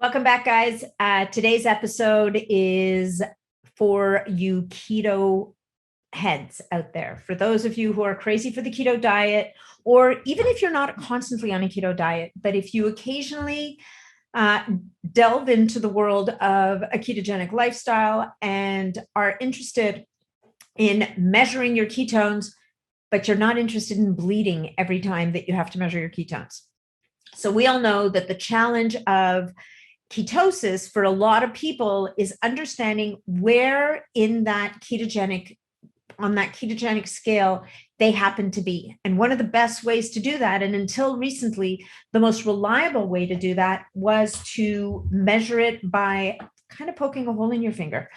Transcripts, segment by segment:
Welcome back, guys. Today's episode is for you keto heads out there. For those of you who are crazy for the keto diet, or even if you're not constantly on a keto diet, but if you occasionally delve into the world of a ketogenic lifestyle and are interested in measuring your ketones, but you're not interested in bleeding every time that you have to measure your ketones. So we all know that the challenge of ketosis for a lot of people is understanding where in that ketogenic, on that ketogenic scale, they happen to be. And one of the best ways to do that, and until recently, the most reliable way to do that was to measure it by kind of poking a hole in your finger.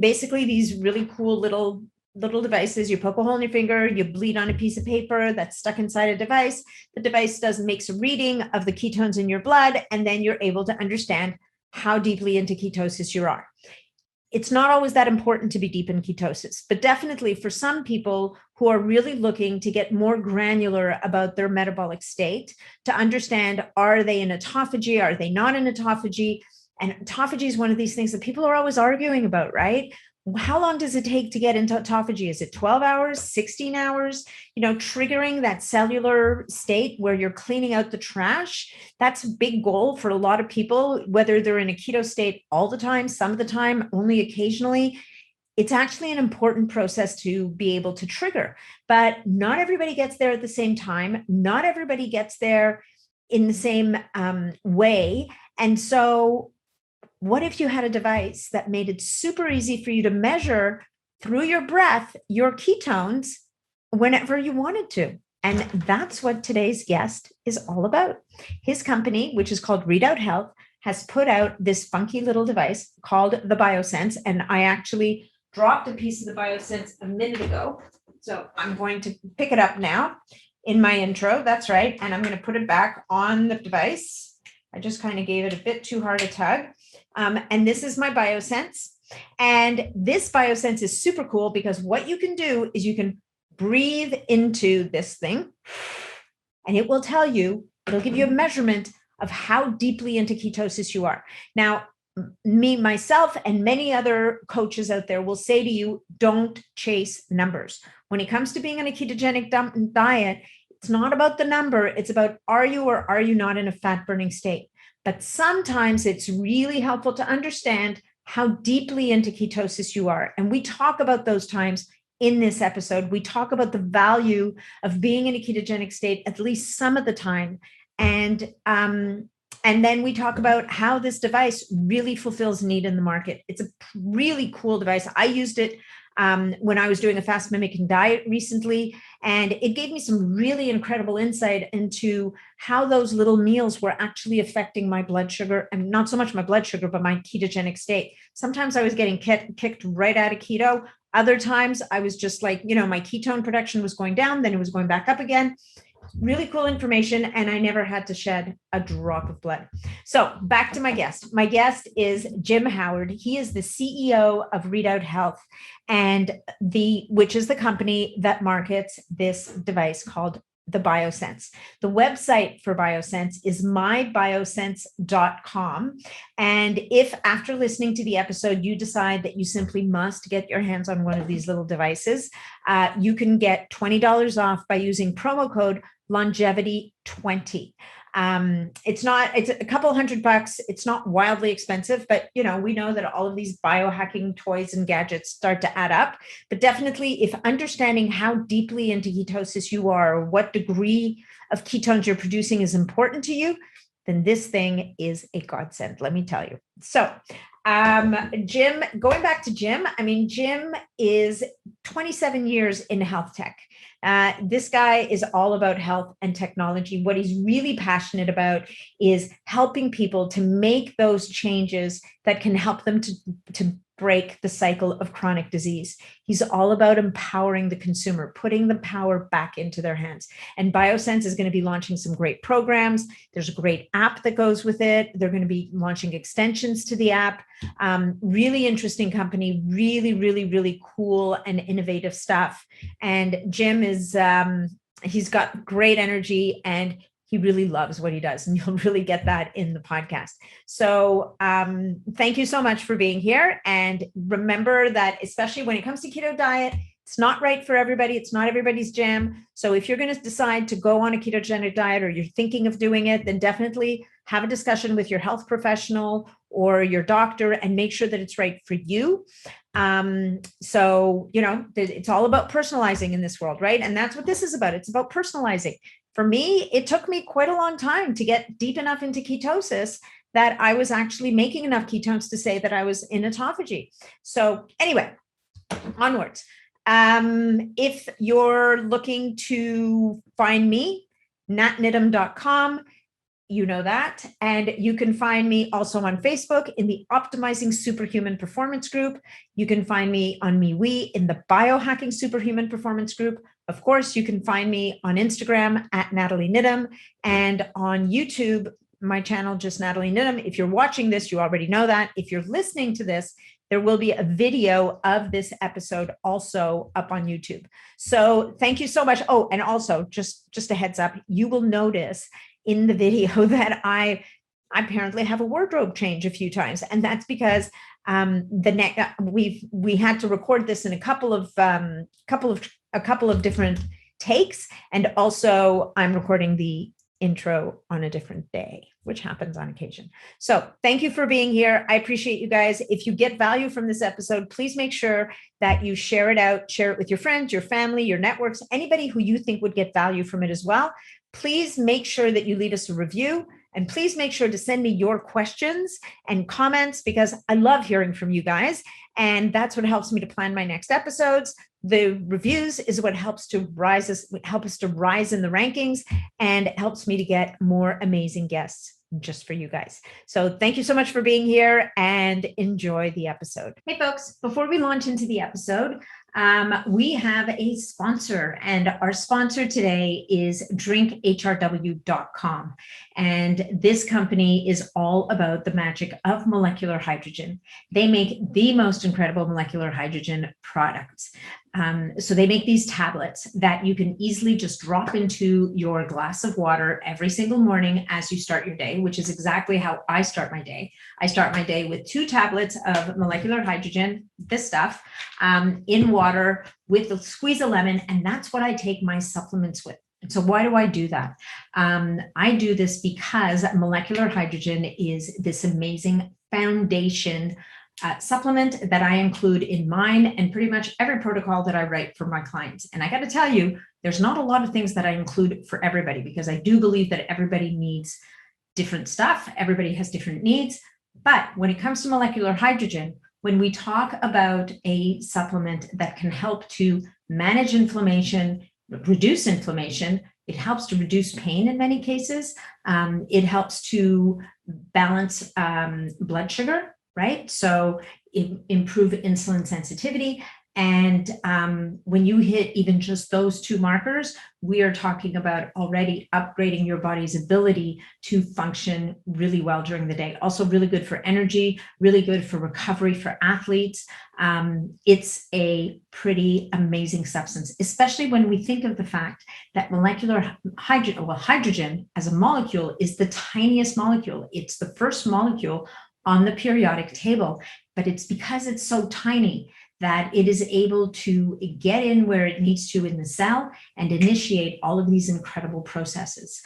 Basically, these really cool little devices, you poke a hole in your finger, you bleed on a piece of paper that's stuck inside a device. The device makes a reading of the ketones in your blood, and then you're able to understand how deeply into ketosis you are. It's not always that important to be deep in ketosis, but definitely for some people who are really looking to get more granular about their metabolic state, to understand, are they in autophagy? Are they not in autophagy? And autophagy is one of these things that people are always arguing about, right? How long does it take to get into autophagy? Is it 12 hours, 16 hours? Triggering that cellular state where you're cleaning out the trash, that's a big goal for a lot of people, whether they're in a keto state all the time, some of the time, only occasionally. It's actually an important process to be able to trigger, but not everybody gets there at the same time. Not everybody gets there in the same way. And so what if you had a device that made it super easy for you to measure through your breath your ketones whenever you wanted to? And that's what today's guest is all about. His company, which is called Readout Health, has put out this funky little device called the Biosense. And I actually dropped a piece of the Biosense a minute ago. So I'm going to pick it up now in my intro. That's right. And I'm going to put it back on the device. I just kind of gave it a bit too hard a tug. And this is my Biosense. And this Biosense is super cool because what you can do is you can breathe into this thing and it will tell you, it'll give you a measurement of how deeply into ketosis you are. Now, myself, and many other coaches out there will say to you, don't chase numbers. When it comes to being on a ketogenic diet, it's not about the number. It's about, are you or are you not in a fat burning state? But sometimes it's really helpful to understand how deeply into ketosis you are. And we talk about those times in this episode. We talk about the value of being in a ketogenic state at least some of the time. And then we talk about how this device really fulfills need in the market. It's a really cool device. I used it when I was doing a fast mimicking diet recently, and it gave me some really incredible insight into how those little meals were actually affecting my blood sugar, and not so much my blood sugar, but my ketogenic state. Sometimes I was getting kicked right out of keto. Other times I was just like, my ketone production was going down, then it was going back up again. Really cool information, and I never had to shed a drop of blood. So back to my guest. My guest is Jim Howard. He is the CEO of Readout Health, which is the company that markets this device called the Biosense. The website for Biosense is mybiosense.com. And if after listening to the episode, you decide that you simply must get your hands on one of these little devices, you can get $20 off by using promo code longevity20. It's a couple $100. It's not wildly expensive, but we know that all of these biohacking toys and gadgets start to add up. But definitely, if understanding how deeply into ketosis you are, or what degree of ketones you're producing is important to you, then this thing is a godsend, let me tell you. So Jim, going back to Jim, Jim is 27 years in health tech. This guy is all about health and technology. What he's really passionate about is helping people to make those changes that can help them to break the cycle of chronic disease. He's all about empowering the consumer, putting the power back into their hands. And Biosense is going to be launching some great programs. There's a great app that goes with it. They're going to be launching extensions to the app. Really interesting company, really, really, really cool and innovative stuff. And Jim is, he's got great energy, and he really loves what he does, and you'll really get that in the podcast. So thank you so much for being here. And remember that, especially when it comes to keto diet, it's not right for everybody. It's not everybody's jam. So if you're going to decide to go on a ketogenic diet, or you're thinking of doing it, then definitely have a discussion with your health professional or your doctor and make sure that it's right for you. So, it's all about personalizing in this world, right? And that's what this is about. It's about personalizing. For me, it took me quite a long time to get deep enough into ketosis that I was actually making enough ketones to say that I was in autophagy. So anyway, onwards. If you're looking to find me, natnidham.com, you know that. And you can find me also on Facebook in the Optimizing Superhuman Performance group. You can find me on MeWe in the Biohacking Superhuman Performance group. Of course, you can find me on Instagram at Nathalie Nidham, and on YouTube, my channel, just Nathalie Nidham. If you're watching this, you already know that. If you're listening to this, there will be a video of this episode also up on YouTube. So thank you so much. Oh, and also just a heads up, you will notice in the video that I apparently have a wardrobe change a few times, and that's because we had to record this in a couple of different takes, and also I'm recording the intro on a different day, which happens on occasion. So thank you for being here. I appreciate you guys. If you get value from this episode, please make sure that you share it out, share it with your friends, your family, your networks, anybody who you think would get value from it as well. Please make sure that you leave us a review, and please make sure to send me your questions and comments, because I love hearing from you guys. And that's what helps me to plan my next episodes. The reviews is what help us to rise in the rankings, and it helps me to get more amazing guests just for you guys. So thank you so much for being here, and enjoy the episode. Hey folks, before we launch into the episode, we have a sponsor, and our sponsor today is drinkhrw.com. And this company is all about the magic of molecular hydrogen. They make the most incredible molecular hydrogen products. So they make these tablets that you can easily just drop into your glass of water every single morning as you start your day, which is exactly how I start my day. I start my day with 2 tablets of molecular hydrogen, this stuff, in water with a squeeze of lemon, and that's what I take my supplements with. And so why do I do that? I do this because molecular hydrogen is this amazing foundation supplement that I include in mine and pretty much every protocol that I write for my clients. And I got to tell you, there's not a lot of things that I include for everybody, because I do believe that everybody needs different stuff. Everybody has different needs. But when it comes to molecular hydrogen, when we talk about a supplement that can help to manage inflammation, reduce inflammation, it helps to reduce pain in many cases. It helps to balance blood sugar, right? So improve insulin sensitivity. And when you hit even just those 2 markers, we are talking about already upgrading your body's ability to function really well during the day. Also really good for energy, really good for recovery for athletes. It's a pretty amazing substance, especially when we think of the fact that molecular hydrogen as a molecule is the tiniest molecule. It's the first molecule on the periodic table, but it's because it's so tiny that it is able to get in where it needs to in the cell and initiate all of these incredible processes.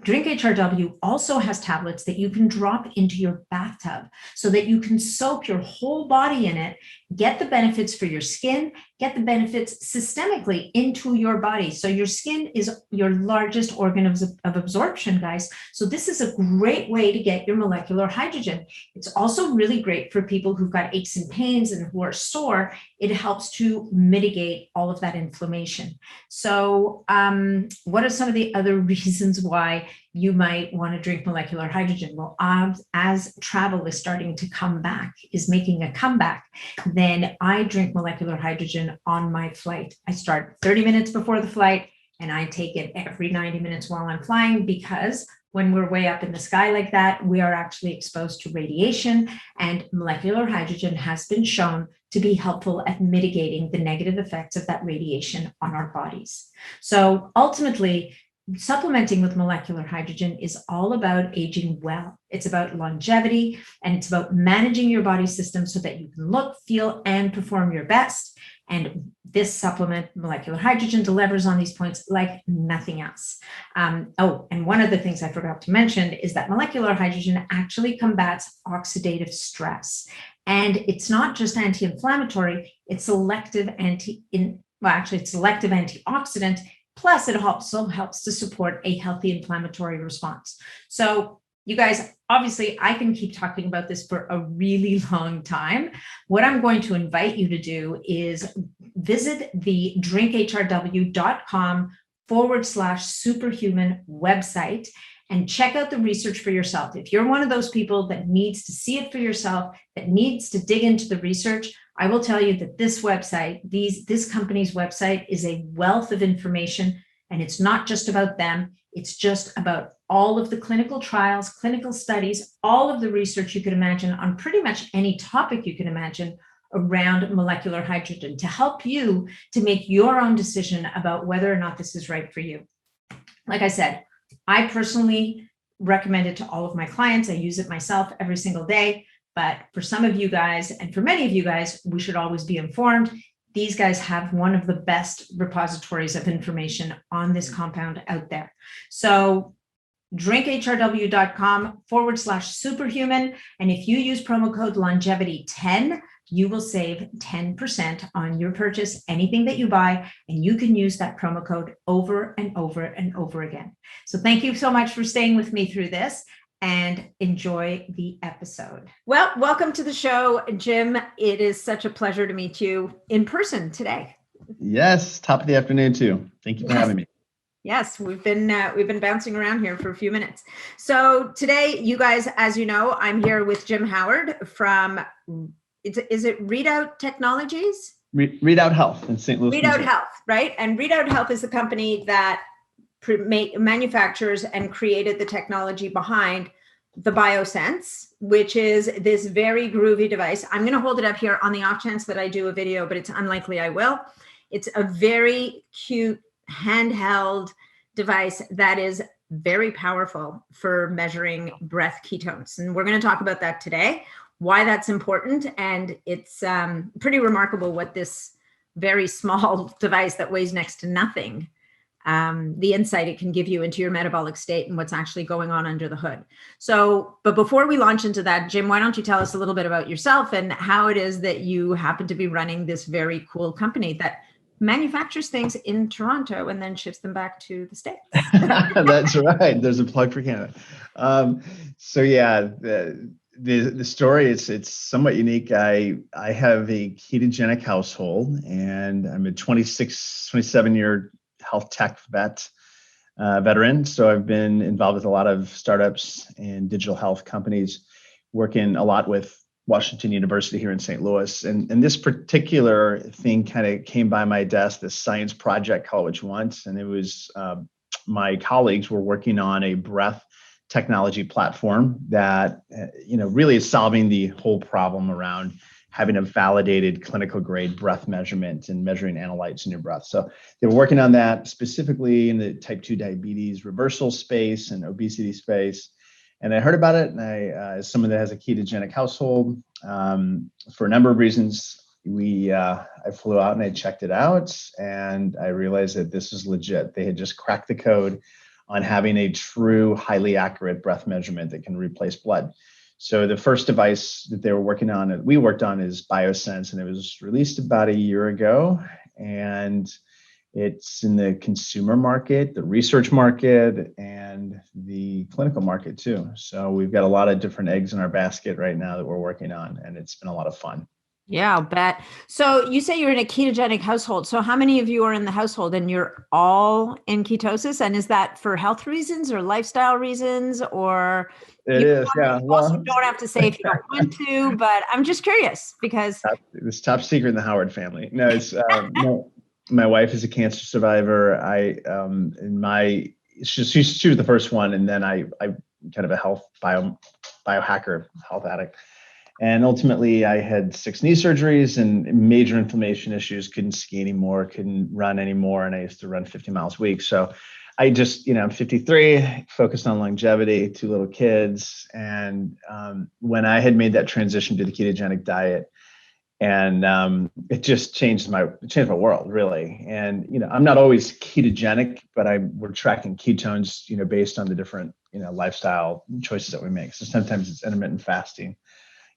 Drink HRW also has tablets that you can drop into your bathtub so that you can soak your whole body in it, get the benefits for your skin, get the benefits systemically into your body. So your skin is your largest organ of absorption, guys. So this is a great way to get your molecular hydrogen. It's also really great for people who've got aches and pains and who are sore. It helps to mitigate all of that inflammation. So what are some of the other reasons why you might want to drink molecular hydrogen? Well, as travel is starting to come back, is making a comeback, then I drink molecular hydrogen on my flight. I start 30 minutes before the flight, and I take it every 90 minutes while I'm flying, because when we're way up in the sky like that, we are actually exposed to radiation, and molecular hydrogen has been shown to be helpful at mitigating the negative effects of that radiation on our bodies. So ultimately, supplementing with molecular hydrogen is all about aging well. It's about longevity, and it's about managing your body system so that you can look, feel, and perform your best. And this supplement, molecular hydrogen, delivers on these points like nothing else. And one of the things I forgot to mention is that molecular hydrogen actually combats oxidative stress. And it's not just anti-inflammatory, it's selective antioxidant. Plus, it also helps to support a healthy inflammatory response. So, you guys, obviously, I can keep talking about this for a really long time. What I'm going to invite you to do is visit the drinkhrw.com/superhuman website and check out the research for yourself. If you're one of those people that needs to see it for yourself, that needs to dig into the research, I will tell you that this website, this company's website, is a wealth of information, and it's not just about them. It's just about all of the clinical trials, clinical studies, all of the research you could imagine on pretty much any topic you can imagine around molecular hydrogen to help you to make your own decision about whether or not this is right for you. Like I said, I personally recommend it to all of my clients. I use it myself every single day. But for some of you guys, and for many of you guys, we should always be informed. These guys have one of the best repositories of information on this compound out there. So drinkhrw.com/superhuman. And if you use promo code longevity10, you will save 10% on your purchase, anything that you buy, and you can use that promo code over and over and over again. So thank you so much for staying with me through this, and enjoy the episode. Well, welcome to the show, Jim. It is such a pleasure to meet you in person today. Yes, top of the afternoon too. Thank you for having me. Yes, we've been bouncing around here for a few minutes. So today, you guys, as you know, I'm here with Jim Howard from, is it Readout Technologies? Readout Health in St. Louis. Readout Missouri. Health, right? And Readout Health is the company that manufactures and created the technology behind the Biosense, which is this very groovy device. I'm going to hold it up here on the off chance that I do a video, but it's unlikely I will. It's a very cute handheld device that is very powerful for measuring breath ketones. And we're going to talk about that today, why that's important. And it's pretty remarkable what this very small device that weighs next to nothing, the insight it can give you into your metabolic state and what's actually going on under the hood. So, but before we launch into that, Jim, why don't you tell us a little bit about yourself and how it is that you happen to be running this very cool company that manufactures things in Toronto and then ships them back to the States. That's right. There's a plug for Canada. So yeah, the story is somewhat unique. I have a ketogenic household, and I'm a 27-year health tech veteran. So I've been involved with a lot of startups and digital health companies, working a lot with Washington University here in St. Louis. And this particular thing kind of came by my desk, this science project, call it what you want. And it was my colleagues were working on a breath technology platform that really is solving the whole problem around having a validated clinical grade breath measurement and measuring analytes in your breath. So they were working on that specifically in the type 2 diabetes reversal space and obesity space. And I heard about it, and as someone that has a ketogenic household, for a number of reasons, I flew out and I checked it out, and I realized that this is legit. They had just cracked the code on having a true, highly accurate breath measurement that can replace blood. So the first device that they were working on, that we worked on, is Biosense, and it was released about a year ago. And it's in the consumer market, the research market, and the clinical market too. So we've got a lot of different eggs in our basket right now that we're working on, and it's been a lot of fun. Yeah, I'll bet. So you say you're in a ketogenic household. So how many of you are in the household and you're all in ketosis? And is that for health reasons or lifestyle reasons, or it is? Yeah. Well, you don't have to say if you don't want to, but I'm just curious because it's top secret in the Howard family. No, it's no. My wife is a cancer survivor. She was the first one, and then I kind of a biohacker, health addict. And ultimately, I had 6 knee surgeries and major inflammation issues. Couldn't ski anymore, couldn't run anymore, and I used to run 50 miles a week. So I just, I'm 53, focused on longevity, 2 little kids. And when I had made that transition to the ketogenic diet, and it just changed my world, really. And I'm not always ketogenic, but we're tracking ketones, based on the different lifestyle choices that we make. So sometimes it's intermittent fasting,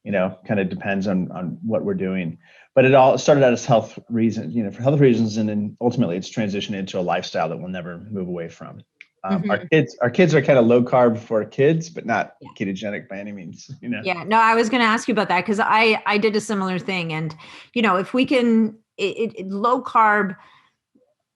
kind of depends on what we're doing. But it all started out as health reasons, for health reasons, and then ultimately it's transitioned into a lifestyle that we'll never move away from. Our kids are kind of low carb for kids, but not ketogenic by any means. Yeah, no, I was going to ask you about that because I did a similar thing, and if we can, low carb,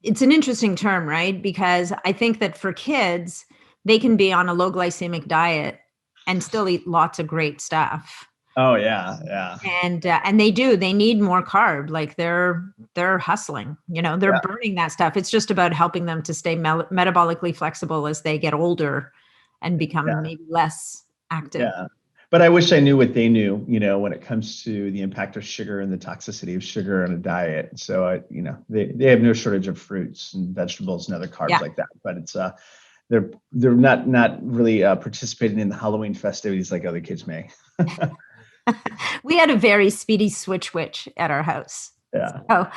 it's an interesting term, right? Because I think that for kids, they can be on a low glycemic diet and still eat lots of great stuff. Oh yeah. And they need more carb. Like they're hustling, they're burning that stuff. It's just about helping them to stay metabolically flexible as they get older and become maybe less active. Yeah. But I wish I knew what they knew, when it comes to the impact of sugar and the toxicity of sugar on a diet. So they have no shortage of fruits and vegetables and other carbs like that. But it's they're not really participating in the Halloween festivities like other kids may. We had a very speedy switch witch at our house. Yeah. So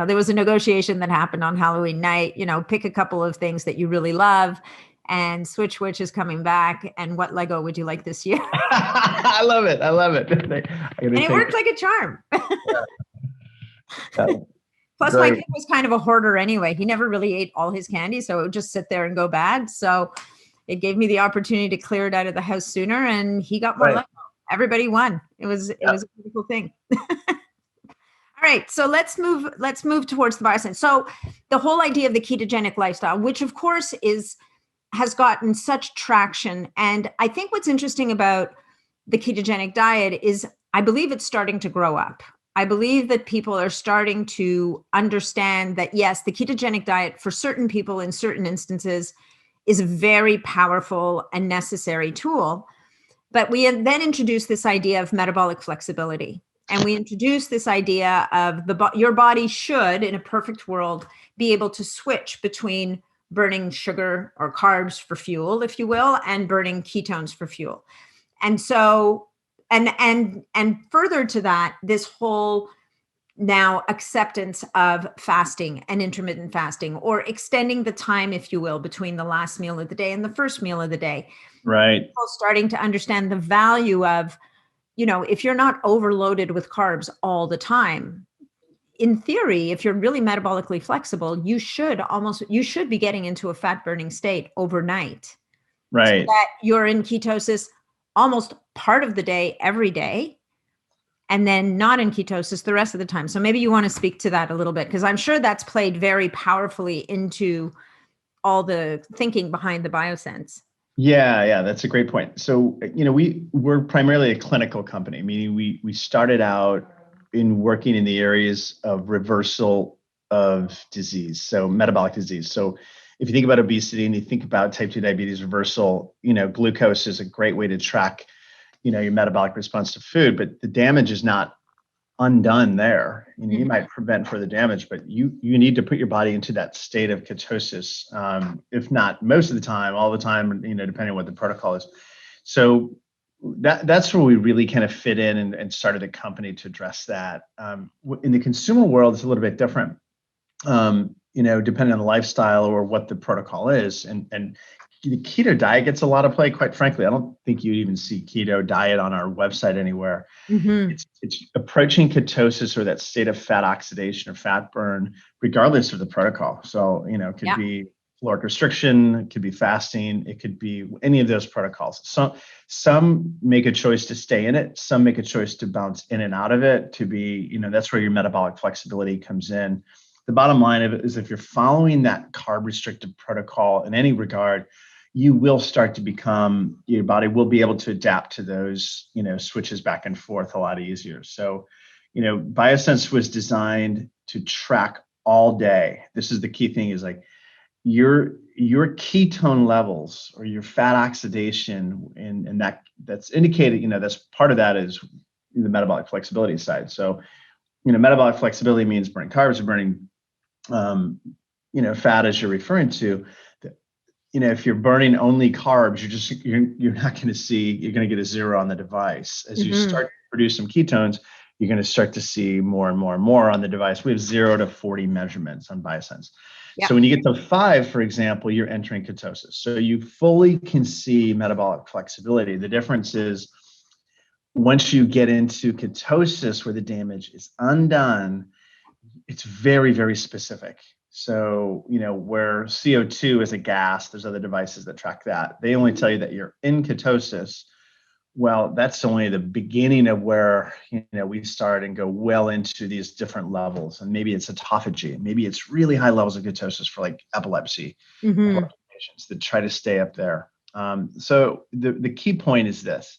there was a negotiation that happened on Halloween night, pick a couple of things that you really love, and Switch Witch is coming back. And what Lego would you like this year? I love it. And it worked like a charm. Plus, my kid was kind of a hoarder anyway. He never really ate all his candy, so it would just sit there and go bad. So it gave me the opportunity to clear it out of the house sooner, and he got more Lego. Everybody won. It was a beautiful thing. All right, so let's move towards the Biosense. So the whole idea of the ketogenic lifestyle, which of course has gotten such traction, and I think what's interesting about the ketogenic diet is I believe it's starting to grow up. I believe that people are starting to understand that yes, the ketogenic diet for certain people in certain instances is a very powerful and necessary tool. But we then introduced this idea of metabolic flexibility. And we introduced this idea of your body should, in a perfect world, be able to switch between burning sugar or carbs for fuel, if you will, and burning ketones for fuel. And so, and further to that, this whole now acceptance of fasting and intermittent fasting, or extending the time, if you will, between the last meal of the day and the first meal of the day. Right. People starting to understand the value of, if you're not overloaded with carbs all the time, in theory, if you're really metabolically flexible, you should be getting into a fat burning state overnight. Right. So that you're in ketosis almost part of the day, every day, and then not in ketosis the rest of the time. So maybe you want to speak to that a little bit, because I'm sure that's played very powerfully into all the thinking behind the Biosense. Yeah, that's a great point. So, we're primarily a clinical company, meaning we started out in working in the areas of reversal of disease, so metabolic disease. So if you think about obesity and you think about type 2 diabetes reversal, glucose is a great way to track, your metabolic response to food, but the damage is not undone there. You might prevent further damage, but you need to put your body into that state of ketosis, if not most of the time, all the time, depending on what the protocol is. So that's where we really kind of fit in and started a company to address that. In the consumer world, it's a little bit different, depending on the lifestyle or what the protocol is. And the keto diet gets a lot of play, quite frankly. I don't think you'd even see keto diet on our website anywhere. It's approaching ketosis, or that state of fat oxidation or fat burn, regardless of the protocol. So, it could be caloric restriction, it could be fasting, it could be any of those protocols. Some make a choice to stay in it. Some make a choice to bounce in and out of it, to be, that's where your metabolic flexibility comes in. The bottom line of it is, if you're following that carb restricted protocol in any regard, you will start to become, your body will be able to adapt to those, switches back and forth a lot easier. So, Biosense was designed to track all day. This is the key thing, is like your ketone levels or your fat oxidation, and that's indicated, that's part of that is the metabolic flexibility side. So, metabolic flexibility means burning carbs or burning, fat, as you're referring to. if you're burning only carbs, you're not going to see, you're going to get a 0 on the device. As you start to produce some ketones, you're going to start to see more and more and more on the device. We have 0 to 40 measurements on Biosense. Yep. So when you get to 5, for example, you're entering ketosis. So you fully can see metabolic flexibility. The difference is once you get into ketosis where the damage is undone, it's very, very specific. So, where CO2 is a gas, there's other devices that track that. They only tell you that you're in ketosis. Well, that's only the beginning of where, we start and go well into these different levels. And maybe it's autophagy. Maybe it's really high levels of ketosis for like epilepsy patients that try to stay up there. So the key point is this.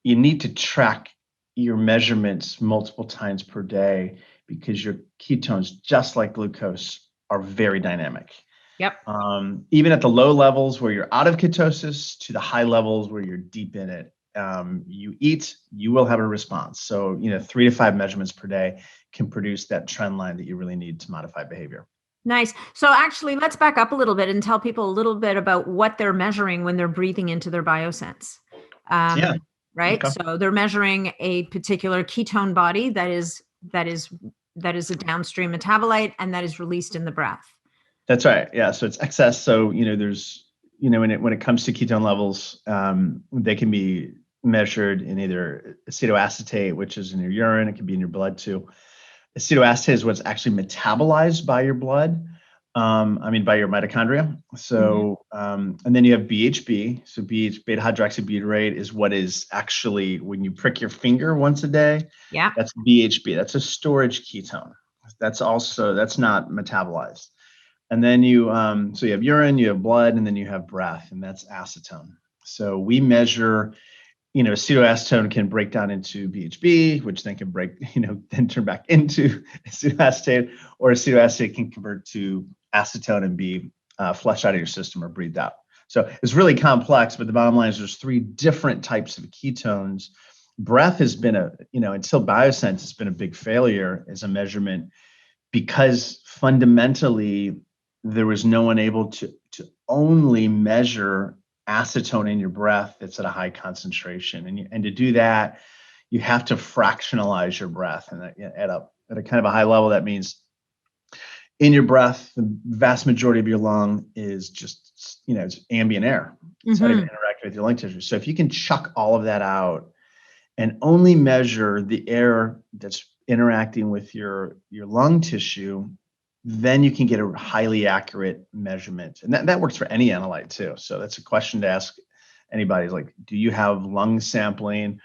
You need to track your measurements multiple times per day because your ketones, just like glucose, are very dynamic. Yep. Even at the low levels where you're out of ketosis to the high levels where you're deep in it, you eat, you will have a response. So, 3 to 5 measurements per day can produce that trend line that you really need to modify behavior. Nice. So actually, let's back up a little bit and tell people a little bit about what they're measuring when they're breathing into their Biosense. Yeah. Right. Okay. So they're measuring a particular ketone body that is a downstream metabolite and that is released in the breath. That's right. Yeah. So it's excess. So, there's, when it comes to ketone levels, they can be measured in either acetoacetate, which is in your urine. It can be in your blood too. Acetoacetate is what's actually metabolized by your blood. By your mitochondria. So, and then you have BHB. So beta hydroxybutyrate is what is actually when you prick your finger once a day. Yeah. That's BHB. That's a storage ketone. That's not metabolized. And then so you have urine, you have blood, and then you have breath, and that's acetone. So we measure, acetoacetone can break down into BHB, which then can then turn back into acetoacetate, or acetoacetate can convert to acetone and be flushed out of your system or breathed out. So it's really complex, but the bottom line is there's 3 different types of ketones. Breath has been until Biosense, it's been a big failure as a measurement because fundamentally there was no one able to only measure acetone in your breath that's at a high concentration. And to do that, you have to fractionalize your breath. And at a kind of a high level, that means in your breath, the vast majority of your lung is just, it's ambient air. It's not even interacting with your lung tissue. So if you can chuck all of that out and only measure the air that's interacting with your lung tissue, then you can get a highly accurate measurement. And that works for any analyte too. So that's a question to ask anybody, like, do you have lung sampling,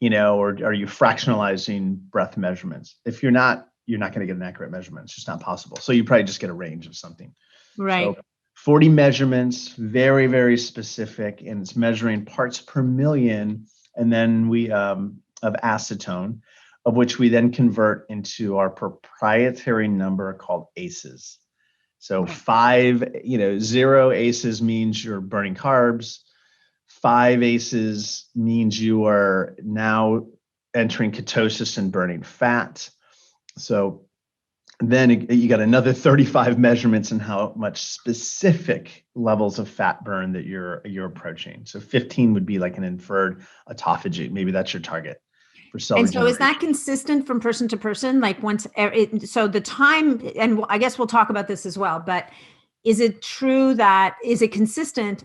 or are you fractionalizing breath measurements? If you're not going to get an accurate measurement. It's just not possible. So you probably just get a range of something. Right. So 40 measurements, very, very specific, and it's measuring parts per million. And then we of acetone, of which we then convert into our proprietary number called ACEs. So 0 ACEs means you're burning carbs. 5 ACEs means you are now entering ketosis and burning fat. So then you got another 35 measurements in how much specific levels of fat burn that you're approaching. So 15 would be like an inferred autophagy. Maybe that's your target for cell regeneration. And so is that consistent from person to person? Like so the time, and I guess we'll talk about this as well, but is it true is it consistent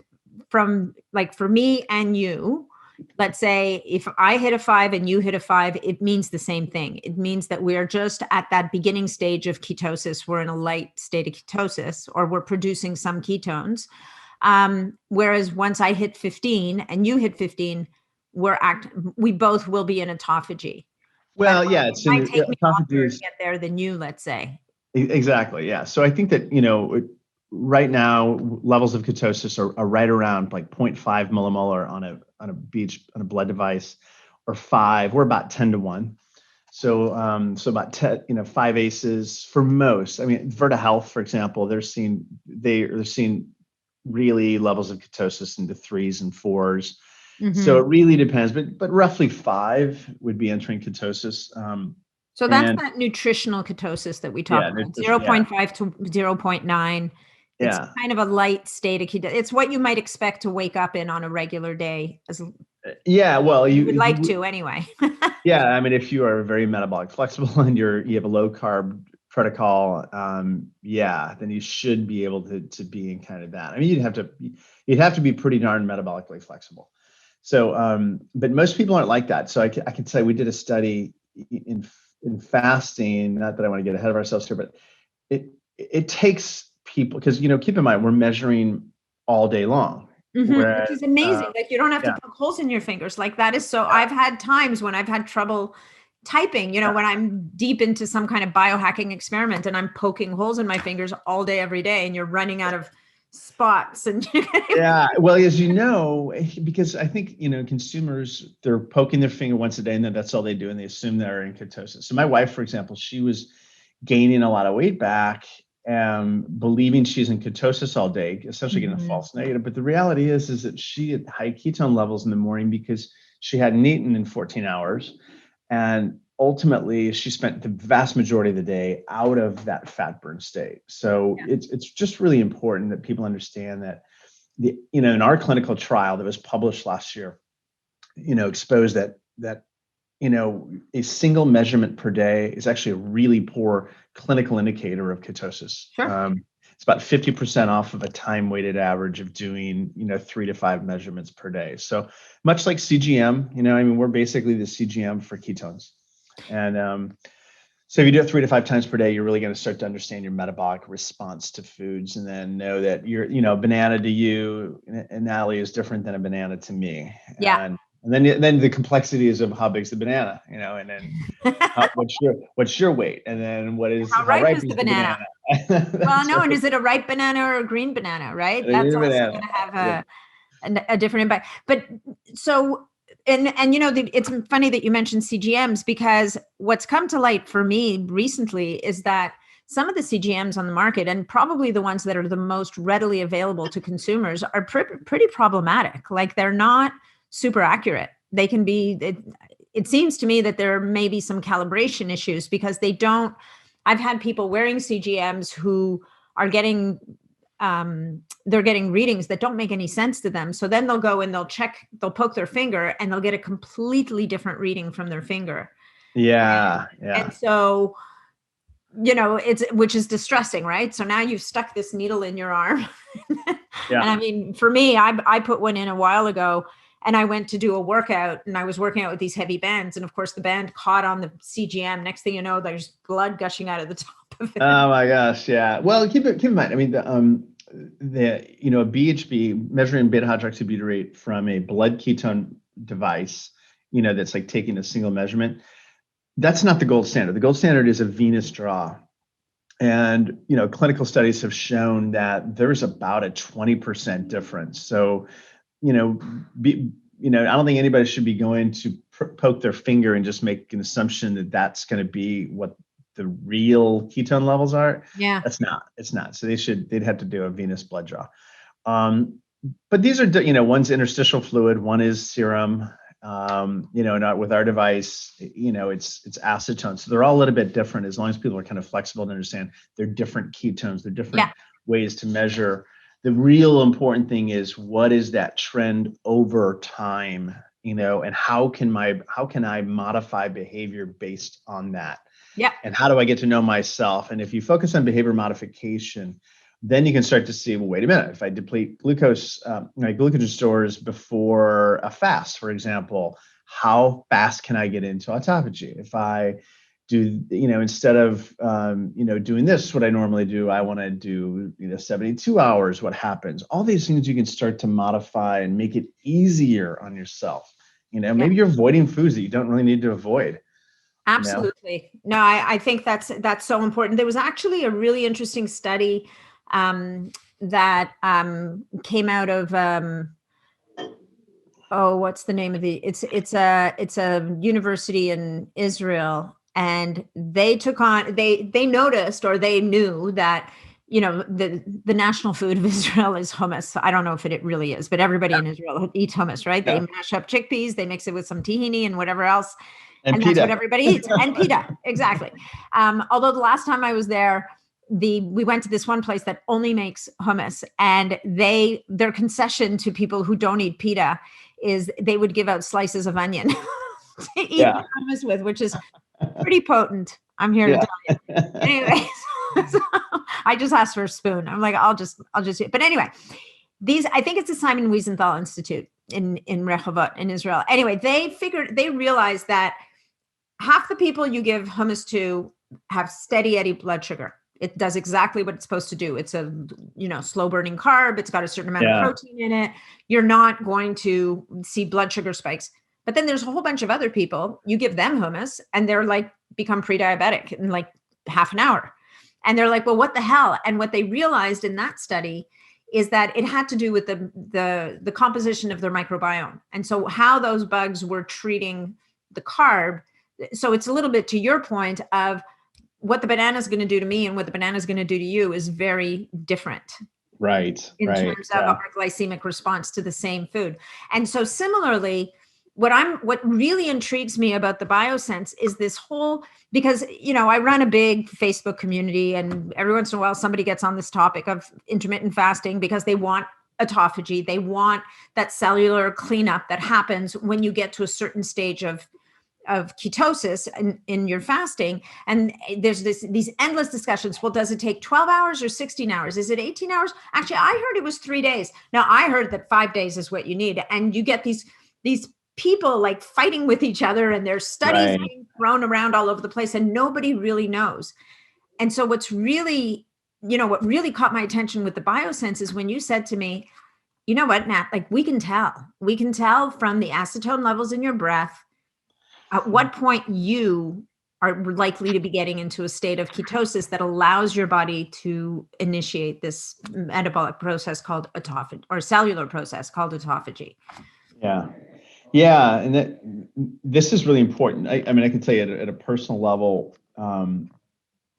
from, like, for me and you? Let's say if I hit a 5 and you hit a 5, it means the same thing. It means that we're just at that beginning stage of ketosis. We're in a light state of ketosis, or we're producing some ketones. Whereas once I hit 15 and you hit 15, we both will be in autophagy. Well, yeah, it might take me longer to get there than you, let's say. Exactly. Yeah. So I think that, right now levels of ketosis are right around like 0.5 millimolar on a blood device, or 5. We're about 10 to 1. So about 10, 5 ACEs for most. Readout Health, for example, they're seeing really levels of ketosis into 3s and 4s. So it really depends, but roughly 5 would be entering ketosis. So that's that nutritional ketosis that we talk about, 0.5 to 0.9 It's Yeah. kind of a light state of keto. It's what you might expect to wake up in on a regular day, as Yeah. Well, you would like to anyway. yeah. I mean, if you are very metabolic flexible and you have a low carb protocol, yeah, then you should be able to be in kind of that. I mean, you'd have to be pretty darn metabolically flexible. So, but most people aren't like that. So I can say we did a study in fasting. Not that I want to get ahead of ourselves here, but it takes people, because keep in mind we're measuring all day long. Which Whereas, is amazing. Like, you don't have to yeah, poke holes in your fingers. Like, that is so, yeah, I've had times when I've had trouble typing, yeah. when I'm deep into some kind of biohacking experiment and I'm poking holes in my fingers all day, every day, and you're running out of spots and Yeah, well, as you know, because I think consumers, they're poking their finger once a day, and then that's all they do, and they assume they're in ketosis. So my wife, for example, she was gaining a lot of weight back, believing she's in ketosis all day, essentially getting a false negative. But the reality is that she had high ketone levels in the morning because she hadn't eaten in 14 hours, and ultimately she spent the vast majority of the day out of that fat burn state. So it's just really important that people understand that in our clinical trial that was published last year, exposed that a single measurement per day is actually a really poor clinical indicator of ketosis. Sure. It's about 50% off of a time weighted average of doing 3 to 5 measurements per day. So much like CGM, I mean, we're basically the CGM for ketones. And so if you do it 3 to 5 times per day, you're really going to start to understand your metabolic response to foods, and then know that banana to you and Nathalie is different than a banana to me. Yeah. And then the complexities of how big's the banana, and then what's your weight, and then How how ripe ripe is the is the banana? banana? Well, That's no, and right. is it a ripe banana or a green banana, right? The That's also banana. going to have Yeah. a different impact. But so, and it's funny that you mentioned CGMs, because what's come to light for me recently is that some of the CGMs on the market, and probably the ones that are the most readily available to consumers, are pretty problematic. Like, they're not super accurate. They can be, it seems to me that there may be some calibration issues, because I've had people wearing CGMs who are getting they're getting readings that don't make any sense to them. So then they'll go and they'll poke their finger, and they'll get a completely different reading from their finger. Yeah. And so, which is distressing, right? So now you've stuck this needle in your arm. Yeah. And I mean, for me, I put one in a while ago, and I went to do a workout, and I was working out with these heavy bands. And of course the band caught on the CGM. Next thing you know, there's blood gushing out of the top of it. Oh my gosh, yeah. Well, keep in mind. I mean, a BHB, measuring beta hydroxybutyrate from a blood ketone device, that's like taking a single measurement. That's not the gold standard. The gold standard is a venous draw, and clinical studies have shown that there's about a 20% difference. So, I don't think anybody should be going to poke their finger and just make an assumption that that's going to be what the real ketone levels are. Yeah. It's not. So they'd have to do a venous blood draw. But these are, one's interstitial fluid, one is serum. Not with our device, it's acetone. So they're all a little bit different, as long as people are kind of flexible to understand they're different ketones, they're different ways to measure. The real important thing is, what is that trend over time, and how can I modify behavior based on that? Yeah. And how do I get to know myself? And if you focus on behavior modification, then you can start to see, well, wait a minute, if I deplete glycogen stores before a fast, for example, how fast can I get into autophagy? If I do, instead of, doing this, what I normally do, I want to do, 72 hours, what happens? All these things you can start to modify and make it easier on yourself. Maybe you're avoiding foods that you don't really need to avoid. Absolutely. No, I think that's so important. There was actually a really interesting study that came out of what's the name of it's a university in Israel, and they noticed, or they knew that the national food of Israel is hummus. I don't know if it really is, but everybody in Israel eats hummus, right? They mash up chickpeas, they mix it with some tahini and whatever else. And that's what everybody eats. And pita, exactly. Although the last time I was there, we went to this one place that only makes hummus, and their concession to people who don't eat pita is they would give out slices of onion to eat the hummus with, which is pretty potent. I'm here to tell you. Anyways, so I just asked for a spoon. I'm like, I'll just eat. But anyway, I think it's the Simon Wiesenthal Institute in Rehovot in Israel. Anyway, they realized that half the people you give hummus to have steady Eddie blood sugar. It does exactly what it's supposed to do. It's a, slow burning carb. It's got a certain amount of protein in it. You're not going to see blood sugar spikes. But then there's a whole bunch of other people, you give them hummus and they're like become pre-diabetic in like half an hour. And they're like, well, what the hell? And what they realized in that study is that it had to do with the composition of their microbiome. And so how those bugs were treating the carb. So it's a little bit to your point of what the banana is going to do to me and what the banana is going to do to you is very different. Right. In terms of our glycemic response to the same food. And so similarly, what really intrigues me about the Biosense is this whole, because, I run a big Facebook community, and every once in a while somebody gets on this topic of intermittent fasting because they want autophagy. They want that cellular cleanup that happens when you get to a certain stage of ketosis in your fasting. And there's these endless discussions. Well, does it take 12 hours or 16 hours? Is it 18 hours? Actually, I heard it was 3 days. Now I heard that 5 days is what you need. And you get these people like fighting with each other, and there's studies being thrown around all over the place, and nobody really knows. And so what really caught my attention with the Biosense is when you said to me, you know what, Nat, like we can tell from the acetone levels in your breath at what point you are likely to be getting into a state of ketosis that allows your body to initiate this metabolic process called autophagy, or cellular process called autophagy. Yeah. And this is really important. I can tell you at a personal level,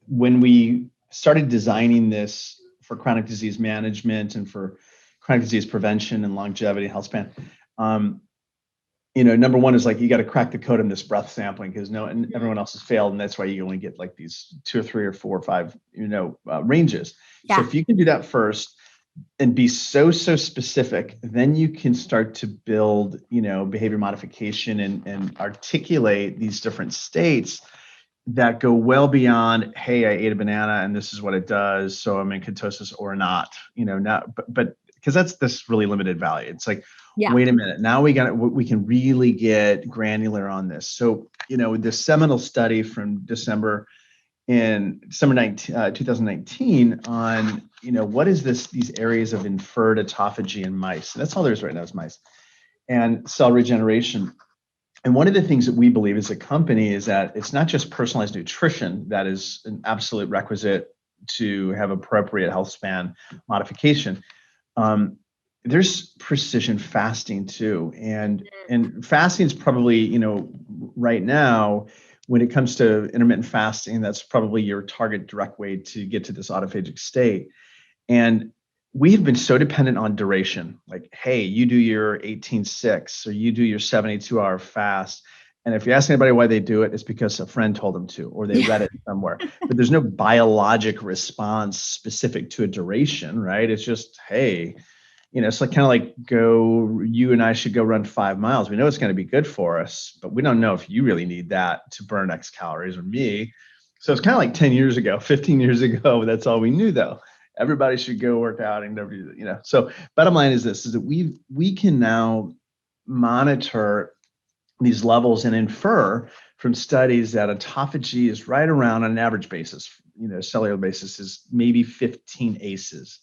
when we started designing this for chronic disease management and for chronic disease prevention and longevity, health span, number one is like, you got to crack the code in this breath sampling because everyone else has failed. And that's why you only get like these 2 or 3 or 4 or 5, ranges. Yeah. So if you can do that first and be so specific, then you can start to build, behavior modification and articulate these different states that go well beyond, hey, I ate a banana and this is what it does, so I'm in ketosis or not, but because that's this really limited value. It's like, wait a minute, now we can really get granular on this. So, the seminal study from December 2019 on, what is these areas of inferred autophagy in mice. And that's all there is right now is mice and cell regeneration. And one of the things that we believe as a company is that it's not just personalized nutrition that is an absolute requisite to have appropriate health span modification. There's precision fasting too. And fasting is probably, right now, when it comes to intermittent fasting, that's probably your target direct way to get to this autophagic state. And we've been so dependent on duration. Like, hey, you do your 18-6 or you do your 72-hour fast. And if you ask anybody why they do it, it's because a friend told them to, or they read it somewhere. But there's no biologic response specific to a duration, right? It's just, hey, it's like kind of like you and I should go run 5 miles. We know it's going to be good for us, but we don't know if you really need that to burn X calories or me. So it's kind of like 10 years ago, 15 years ago. That's all we knew though. Everybody should go work out and So bottom line is this, is that we can now monitor these levels and infer from studies that autophagy is right around on an average basis, cellular basis is maybe 15 ACEs.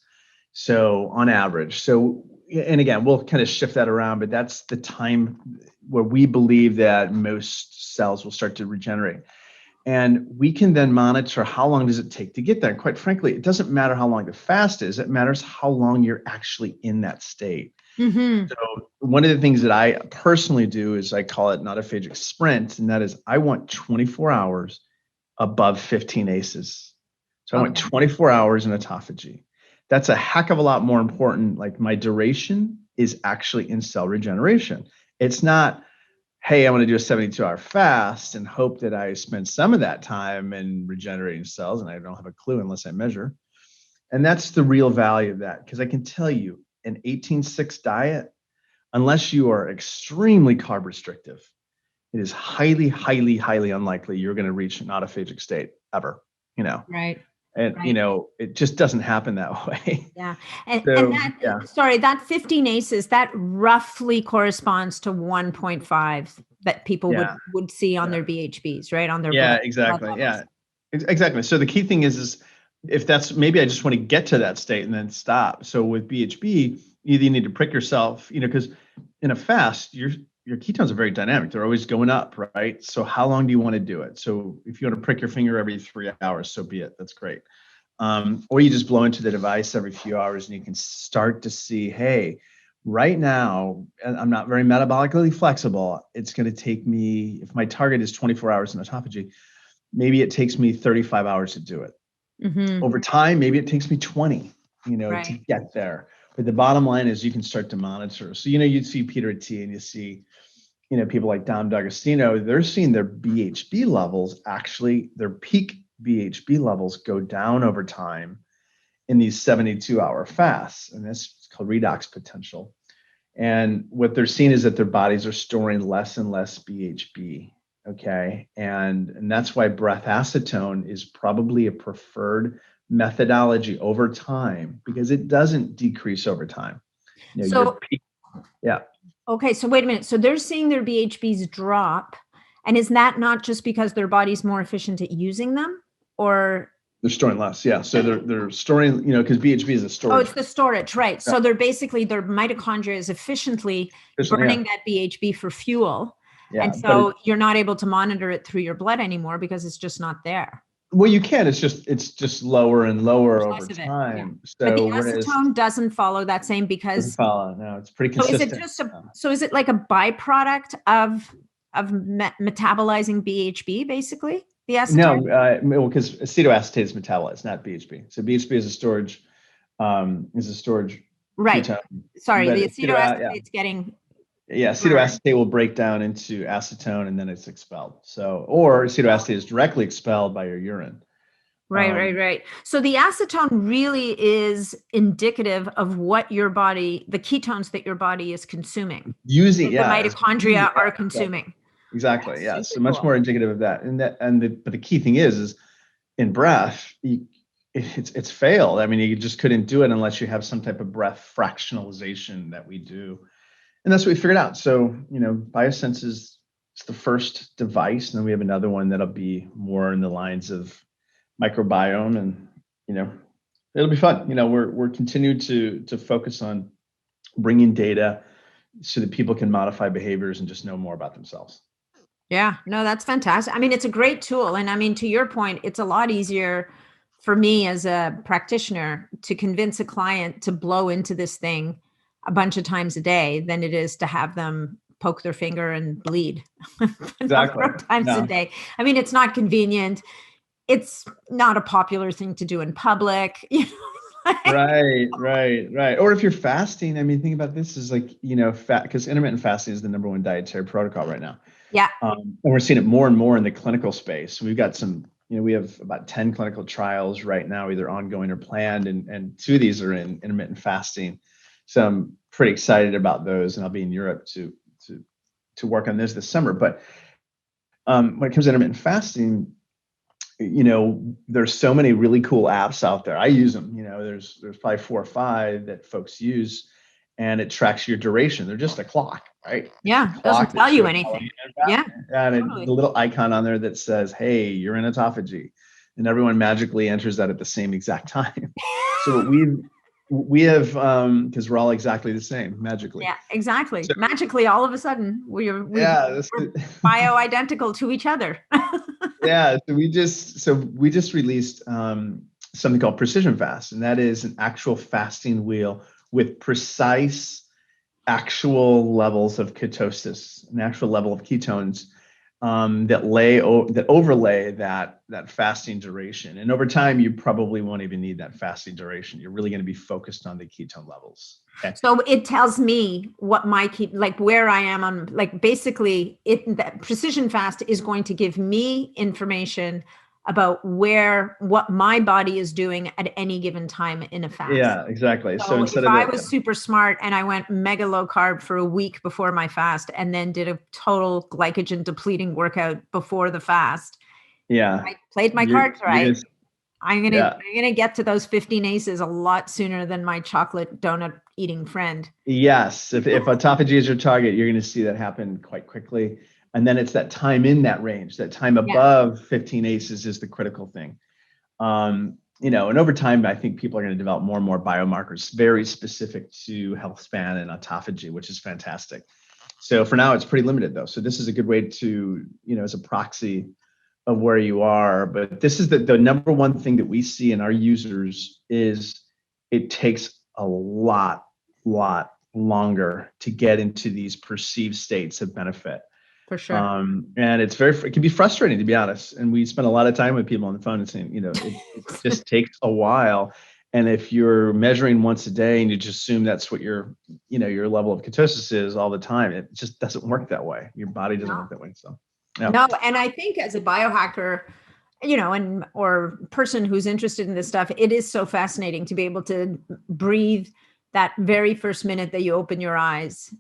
So on average, and again, we'll kind of shift that around, but that's the time where we believe that most cells will start to regenerate. And we can then monitor how long does it take to get there. And quite frankly, it doesn't matter how long the fast is, it matters how long you're actually in that state. Mm-hmm. So one of the things that I personally do is I call it an autophagic sprint. And that is, I want 24 hours above 15 ACEs. So I want 24 hours in autophagy. That's a heck of a lot more important. Like my duration is actually in cell regeneration. It's not, hey, I want to do a 72-hour fast and hope that I spend some of that time in regenerating cells, and I don't have a clue unless I measure. And that's the real value of that, because I can tell you an 18-6 diet, unless you are extremely carb restrictive, it is highly, highly, highly unlikely you're going to reach an autophagic state ever, Right. and, Right. it just doesn't happen that way. Yeah. And So, that, yeah. sorry, that 15 ACEs, that roughly corresponds to 1.5 that people would see on their BHBs, right? On their blood Exactly. levels. Yeah, exactly. So the key thing is if that's, maybe I just want to get to that state and then stop. So with BHB, either you need to prick yourself, because in a fast, your ketones are very dynamic. They're always going up, right? So how long do you want to do it? So if you want to prick your finger every 3 hours, so be it. That's great. Or you just blow into the device every few hours and you can start to see, hey, right now, I'm not very metabolically flexible. It's going to take me, if my target is 24 hours in autophagy, maybe it takes me 35 hours to do it. Over time, maybe it takes me 20, to get there. But the bottom line is you can start to monitor. So, you'd see Peter T and you see, people like Dom D'Agostino, they're seeing their BHB levels, actually their peak BHB levels go down over time in these 72-hour fasts. And that's called redox potential. And what they're seeing is that their bodies are storing less and less BHB. Okay. And that's why breath acetone is probably a preferred methodology over time, because it doesn't decrease over time. So, yeah. Okay. So wait a minute. So they're seeing their BHBs drop. And is that not just because their body's more efficient at using them, or? They're storing less. Yeah. So they're storing, because BHB is a storage. Oh, it's the storage, right. Yeah. So they're basically, their mitochondria is efficiently burning that BHB for fuel. Yeah, and so you're not able to monitor it through your blood anymore because it's just not there. Well, you can. It's just lower and lower over time. Yeah. So, but the acetone doesn't follow that same, because doesn't follow. No, it's pretty consistent. So is it like a byproduct of metabolizing BHB, basically? The acetone? No, because acetoacetate is metabolized, not BHB. So BHB is a storage. Right. Ketone. Sorry, the acetoacetate's getting. Yeah, acetoacetate will break down into acetone and then it's expelled. So, or acetoacetate is directly expelled by your urine. Right. So the acetone really is indicative of what your body, the ketones that your body is consuming. The mitochondria are consuming. Exactly. Yeah. So much more indicative of that. But the key thing is in breath, it's failed. I mean, you just couldn't do it unless you have some type of breath fractionalization that we do. And that's what we figured out. So, Biosense is the first device. And then we have another one that'll be more in the lines of microbiome, and, it'll be fun. We're continuing to focus on bringing data so that people can modify behaviors and just know more about themselves. Yeah, no, that's fantastic. I mean, it's a great tool. And I mean, to your point, it's a lot easier for me as a practitioner to convince a client to blow into this thing a bunch of times a day than it is to have them poke their finger and bleed exactly. times a day. I mean, it's not convenient. It's not a popular thing to do in public. Right. Or if you're fasting, I mean, think about this is like, because intermittent fasting is the number one dietary protocol right now. Yeah. And we're seeing it more and more in the clinical space. We've got some, we have about 10 clinical trials right now, either ongoing or planned. And 2 of these are in intermittent fasting. So I'm pretty excited about those, and I'll be in Europe to work on this summer. But when it comes to intermittent fasting, there's so many really cool apps out there. I use them. There's probably 4 or 5 that folks use, and it tracks your duration. They're just a clock, right? Yeah, it doesn't tell you anything. Yeah, and totally. The little icon on there that says, "Hey, you're in autophagy," and everyone magically enters that at the same exact time. So we have, because we're all exactly the same magically. Yeah, exactly. So, magically, all of a sudden, we're bio-identical to each other. Yeah. So we just released something called Precision Fast, and that is an actual fasting wheel with precise actual levels of ketosis, an actual level of ketones that overlay that fasting duration. And over time, you probably won't even need that fasting duration. You're really going to be focused on the ketone levels. Okay. So it tells me what my like where I am on, like, basically that precision fast is going to give me information about what my body is doing at any given time in a fast. Yeah, exactly. So instead if of I was super smart and I went mega low carb for a week before my fast and then did a total glycogen depleting workout before the fast, I played my cards right. I'm gonna get to those 15 aces a lot sooner than my chocolate donut eating friend. Yes, if autophagy is your target, you're going to see that happen quite quickly. And then it's that time in that range, that time above 15 aces is the critical thing. And over time, I think people are going to develop more and more biomarkers very specific to health span and autophagy, which is fantastic. So for now, it's pretty limited though. So this is a good way to, as a proxy of where you are. But this is the number one thing that we see in our users is it takes a lot longer to get into these perceived states of benefit. For sure. And it can be frustrating, to be honest. And we spend a lot of time with people on the phone and saying, it just takes a while. And if you're measuring once a day and you just assume that's what your level of ketosis is all the time, it just doesn't work that way. Your body doesn't work that way. So, no. And I think as a biohacker, or person who's interested in this stuff, it is so fascinating to be able to breathe that very first minute that you open your eyes,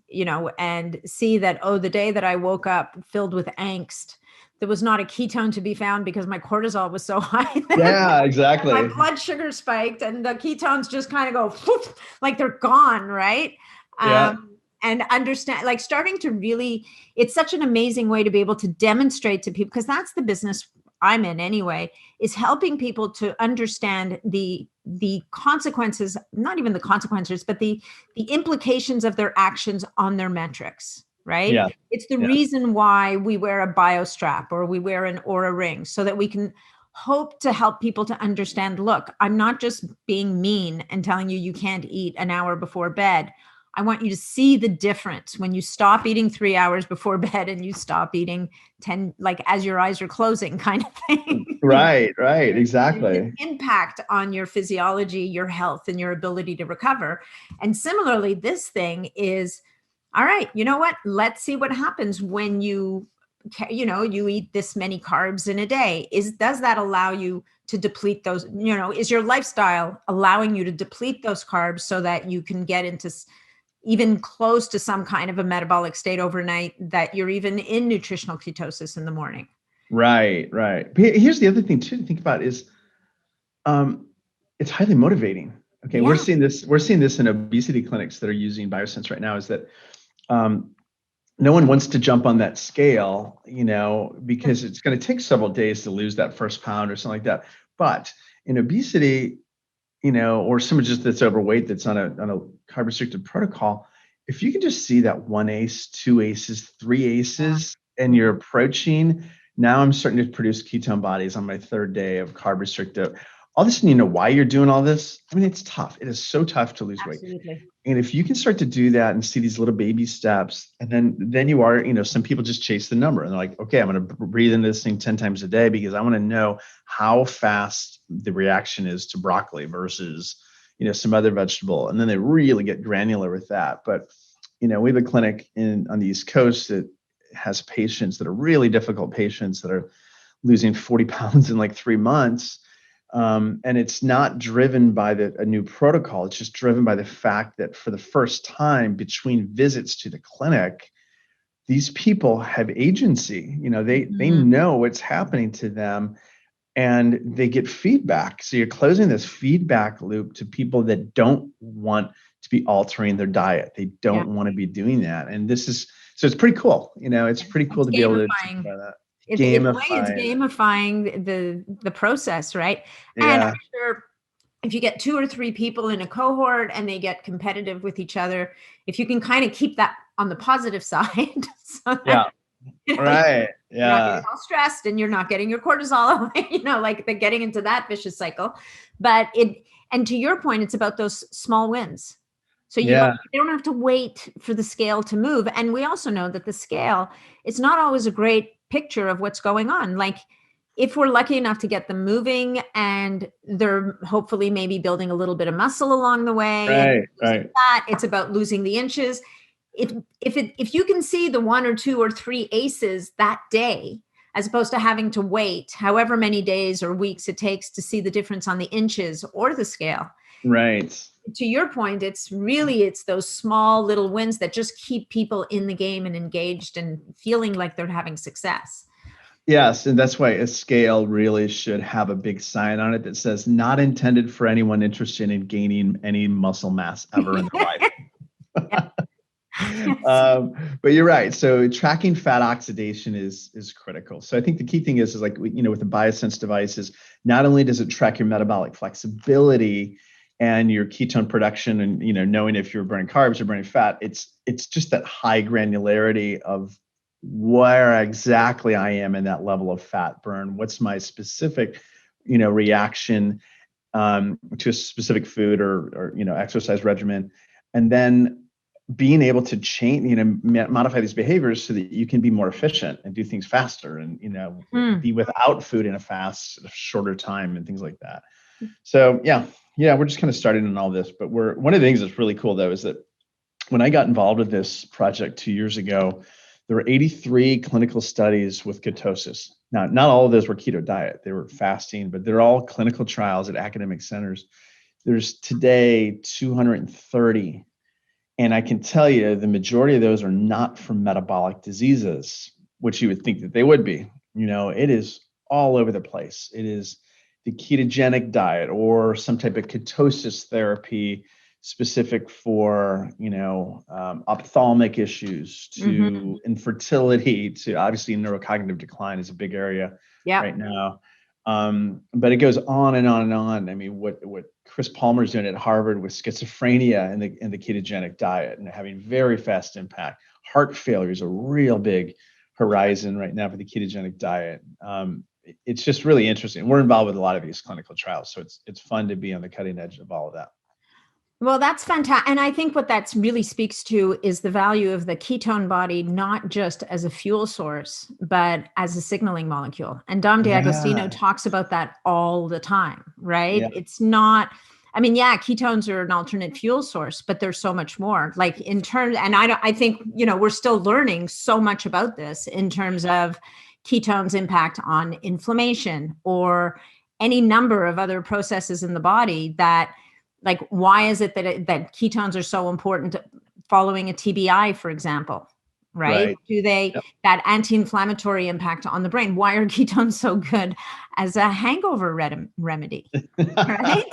and see that, the day that I woke up filled with angst, there was not a ketone to be found because my cortisol was so high. Yeah, exactly. My blood sugar spiked and the ketones just kind of go whoop, like they're gone, right? Yeah. And understand, like, starting to really, it's such an amazing way to be able to demonstrate to people, because that's the business I'm in anyway, is helping people to understand the consequences, not even the consequences, but the implications of their actions on their metrics, right? Yeah. It's the reason why we wear a BioStrap or we wear an Oura ring, so that we can hope to help people to understand, look, I'm not just being mean and telling you can't eat an hour before bed. I want you to see the difference when you stop eating 3 hours before bed and you stop eating 10, like as your eyes are closing, kind of thing. Right, exactly. The impact on your physiology, your health, and your ability to recover. And similarly, this thing is, all right, you know what? Let's see what happens when you eat this many carbs in a day. Does that allow you to deplete those? Is your lifestyle allowing you to deplete those carbs so that you can get into even close to some kind of a metabolic state overnight, that you're even in nutritional ketosis in the morning? Right. Here's the other thing too to think about is, it's highly motivating. Okay. Yeah. We're seeing this in obesity clinics that are using Biosense right now, is that, no one wants to jump on that scale, because it's going to take several days to lose that first pound or something like that. But in obesity, or someone just that's overweight, that's on a carb restricted protocol, if you can just see that 1 ace, 2 aces, 3 aces, and you're approaching, now I'm starting to produce ketone bodies on my 3rd day of carb restricted. All of a sudden, you know why you're doing all this. I mean, it's tough. It is so tough to lose weight. And if you can start to do that and see these little baby steps, and then you are, some people just chase the number and they're like, okay, I'm going to breathe into this thing 10 times a day because I want to know how fast the reaction is to broccoli versus, some other vegetable. And then they really get granular with that. But, we have a clinic on the East Coast that has patients that are really difficult patients that are losing 40 pounds in like 3 months. And it's not driven by a new protocol. It's just driven by the fact that for the first time between visits to the clinic, these people have agency. They know what's happening to them and they get feedback. So you're closing this feedback loop to people that don't want to be altering their diet. They don't want to be doing that. And so it's pretty cool. It's pretty cool to be able to think about that. It's gamifying the process, right? Yeah. And I'm sure if you get 2 or 3 people in a cohort and they get competitive with each other, if you can kind of keep that on the positive side, so that, right, you're not getting all stressed and you're not getting your cortisol away, like they're getting into that vicious cycle. But and to your point, it's about those small wins. So you don't have to wait for the scale to move. And we also know that the scale is not always a great picture of what's going on. Like if we're lucky enough to get them moving and they're hopefully maybe building a little bit of muscle along the way, and Right. fat, it's about losing the inches. If you can see the 1 or 2 or 3 aces that day, as opposed to having to wait however many days or weeks it takes to see the difference on the inches or the scale. Right. To your point, it's those small little wins that just keep people in the game and engaged and feeling like they're having success. Yes, and that's why a scale really should have a big sign on it that says not intended for anyone interested in gaining any muscle mass ever in their life. But you're right. So tracking fat oxidation is critical. So I think the key thing is like, with the Biosense devices, not only does it track your metabolic flexibility and your ketone production and, knowing if you're burning carbs or burning fat, it's just that high granularity of where exactly I am in that level of fat burn. What's my specific, reaction to a specific food or exercise regimen. And then being able to change, modify these behaviors so that you can be more efficient and do things faster and, be without food in a shorter time and things like that. So yeah, we're just kind of starting on all this, but one of the things that's really cool though, is that when I got involved with this project 2 years ago, there were 83 clinical studies with ketosis. Now, not all of those were keto diet. They were fasting, but they're all clinical trials at academic centers. There's today 230. And I can tell you the majority of those are not from metabolic diseases, which you would think that they would be. It is all over the place. It is the ketogenic diet or some type of ketosis therapy specific for, ophthalmic issues to infertility to obviously neurocognitive decline is a big area right now. But it goes on and on and on. I mean, what Chris Palmer's doing at Harvard with schizophrenia and the ketogenic diet and having very fast impact. Heart failure is a real big horizon right now for the ketogenic diet. It's just really interesting. We're involved with a lot of these clinical trials, so it's fun to be on the cutting edge of all of that. Well, that's fantastic. And I think what that really speaks to is the value of the ketone body, not just as a fuel source, but as a signaling molecule. And Dom D'Agostino talks about that all the time, right? Yeah. It's not, ketones are an alternate fuel source, but there's so much more. Like in terms, and I think, we're still learning so much about this in terms of ketones' impact on inflammation or any number of other processes in the body that, like, why is it that ketones are so important following a TBI, for example, right? Do they, that anti-inflammatory impact on the brain? Why are ketones so good as a hangover remedy, right?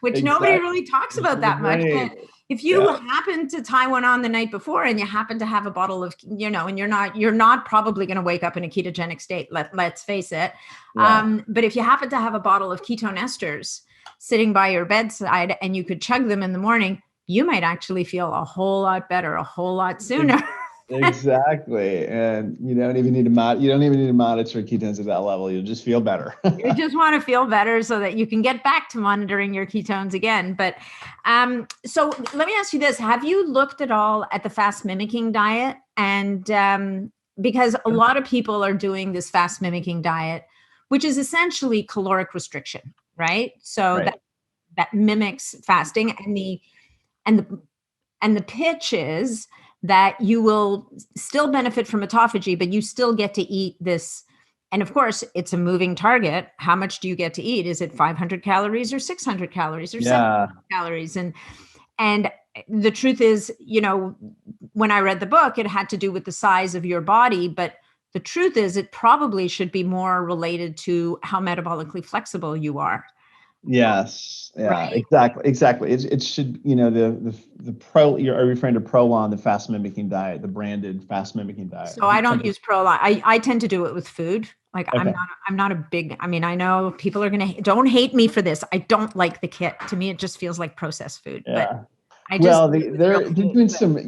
Which nobody really talks about that much. But if you happen to tie one on the night before and you happen to have a bottle of, and you're not probably going to wake up in a ketogenic state, let's face it. But if you happen to have a bottle of ketone esters sitting by your bedside and you could chug them in the morning, you might actually feel a whole lot better, a whole lot sooner. Exactly. And you don't even need to monitor ketones at that level. You'll just feel better. You just want to feel better so that you can get back to monitoring your ketones again. But so let me ask you this. Have you looked at all at the fast mimicking diet? And because a lot of people are doing this fast mimicking diet, which is essentially caloric restriction, right? So that mimics fasting, and the pitch is that you will still benefit from autophagy, but you still get to eat this. And of course, it's a moving target. How much do you get to eat? Is it 500 calories or 600 calories or 700 calories? And the truth is, when I read the book, it had to do with the size of your body, but the truth is it probably should be more related to how metabolically flexible you are. Yes. Yeah, right? Exactly. It should, the pro, are you referring to Prolon, the fast mimicking diet, the branded fast mimicking diet? So I don't use Prolon. I tend to do it with food. Like I'm not a big, I know people are don't hate me for this. I don't like the kit. To me, it just feels like processed food. Yeah. But they're doing some, we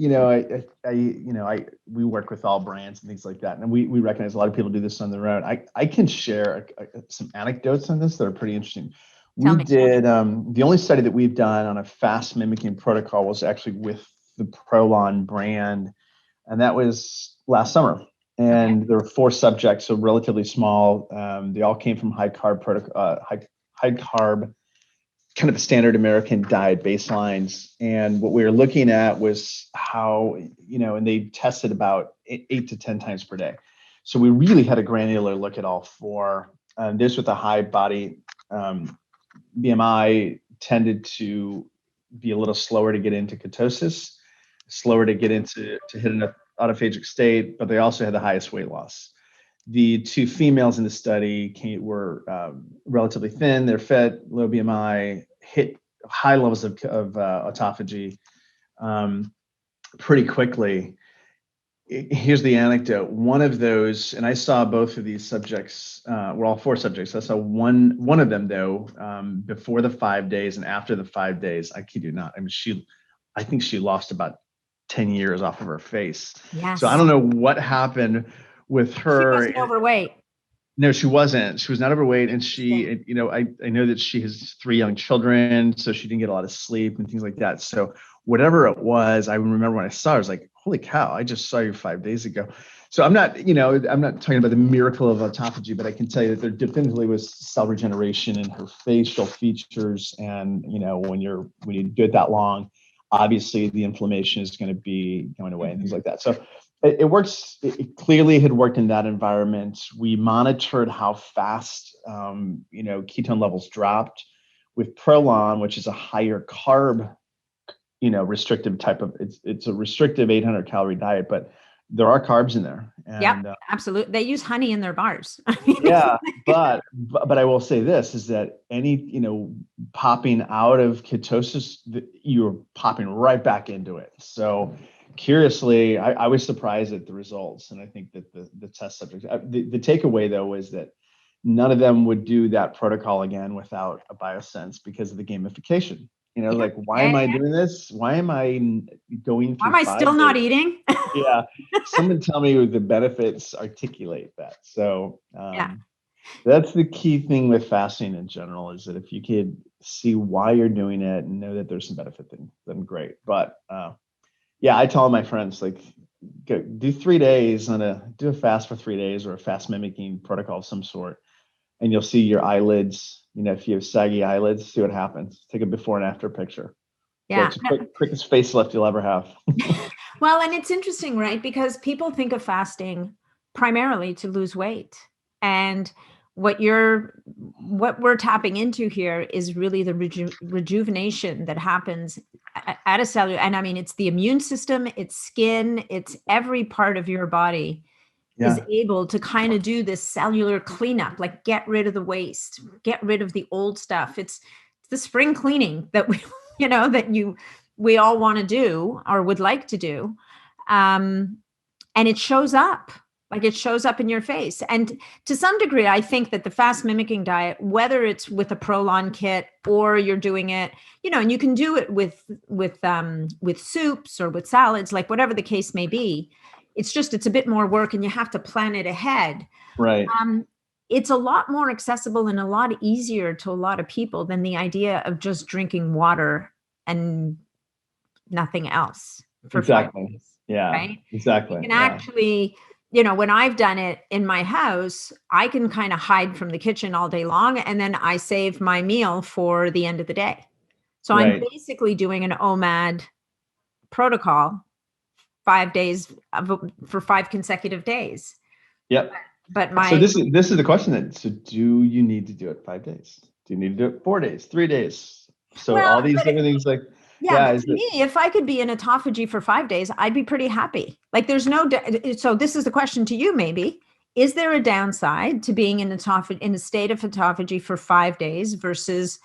work with all brands and things like that. And we recognize a lot of people do this on their own. I can share some anecdotes on this that are pretty interesting. We did, the only study that we've done on a fast mimicking protocol was actually with the Prolon brand. And that was last summer. And there were 4 subjects, so relatively small. They all came from high carb, high carb, kind of a standard American diet baselines. And what we were looking at was how, and they tested about 8 to 10 times per day. So we really had a granular look at all 4. This with a high body BMI tended to be a little slower to get into ketosis, slower to get into to hit an autophagic state, but they also had the highest weight loss. The 2 females in the study were relatively thin, they're fit, low BMI, hit high levels of autophagy pretty quickly. Here's the anecdote. One of those, and I saw both of these subjects, were all 4 subjects. I saw one of them though, before the 5 days and after the 5 days. I kid you not. I mean, I think she lost about 10 years off of her face. Yes. So I don't know what happened with her. She wasn't overweight. No, she wasn't. She was not overweight. And she, I know that she has 3 young children, so she didn't get a lot of sleep and things like that. So whatever it was, I remember when I saw her, I was like, holy cow, I just saw you 5 days ago. So I'm not talking about the miracle of autophagy, but I can tell you that there definitely was cell regeneration in her facial features. And, when you do it that long, obviously the inflammation is going to be going away and things like that. So it works. It clearly had worked in that environment. We monitored how fast, ketone levels dropped with Prolon, which is a higher carb, restrictive type of, it's a restrictive 800 calorie diet, but there are carbs in there. And, absolutely. They use honey in their bars. Yeah, but I will say this is that any, popping out of ketosis, you're popping right back into it. So curiously, I was surprised at the results. And I think that the test subjects, the takeaway though, was that none of them would do that protocol again without a Biosense because of the gamification. Like, why am I doing this? Why am I going through? Why am I still not eating? Yeah. Someone tell me the benefits articulate that. So that's the key thing with fasting in general, is that if you could see why you're doing it and know that there's some benefit, then great. But I tell all my friends, like, go do 3 days do a fast for 3 days, or a fast mimicking protocol of some sort. And you'll see your eyelids, if you have saggy eyelids, see what happens. Take a before and after picture. Yeah. It's the quickest facelift you'll ever have. Well, and it's interesting, right? Because people think of fasting primarily to lose weight. And what we're tapping into here is really the rejuvenation that happens at a cellular. And I mean, it's the immune system, it's skin, it's every part of your body is able to kind of do this cellular cleanup, like get rid of the waste, get rid of the old stuff. It's the spring cleaning that we all want to do or would like to do. And it shows up in your face. And to some degree, I think that the fast mimicking diet, whether it's with a Prolon kit or you're doing it, and you can do it with soups or with salads, like whatever the case may be. It's a bit more work and you have to plan it ahead. Right. It's a lot more accessible and a lot easier to a lot of people than the idea of just drinking water and nothing else for 5 days. Yeah, right? exactly. You can actually, when I've done it in my house, I can kind of hide from the kitchen all day long, and then I save my meal for the end of the day. So I'm basically doing an OMAD protocol 5 days for 5 consecutive days. Yep. But so this is the question then. So do you need to do it 5 days? Do you need to do it 4 days, 3 days? So all these different things, like, to me, if I could be in autophagy for 5 days, I'd be pretty happy. Like, there's no, so this is the question to you, maybe. Is there a downside to being in a state of autophagy for 5 days versus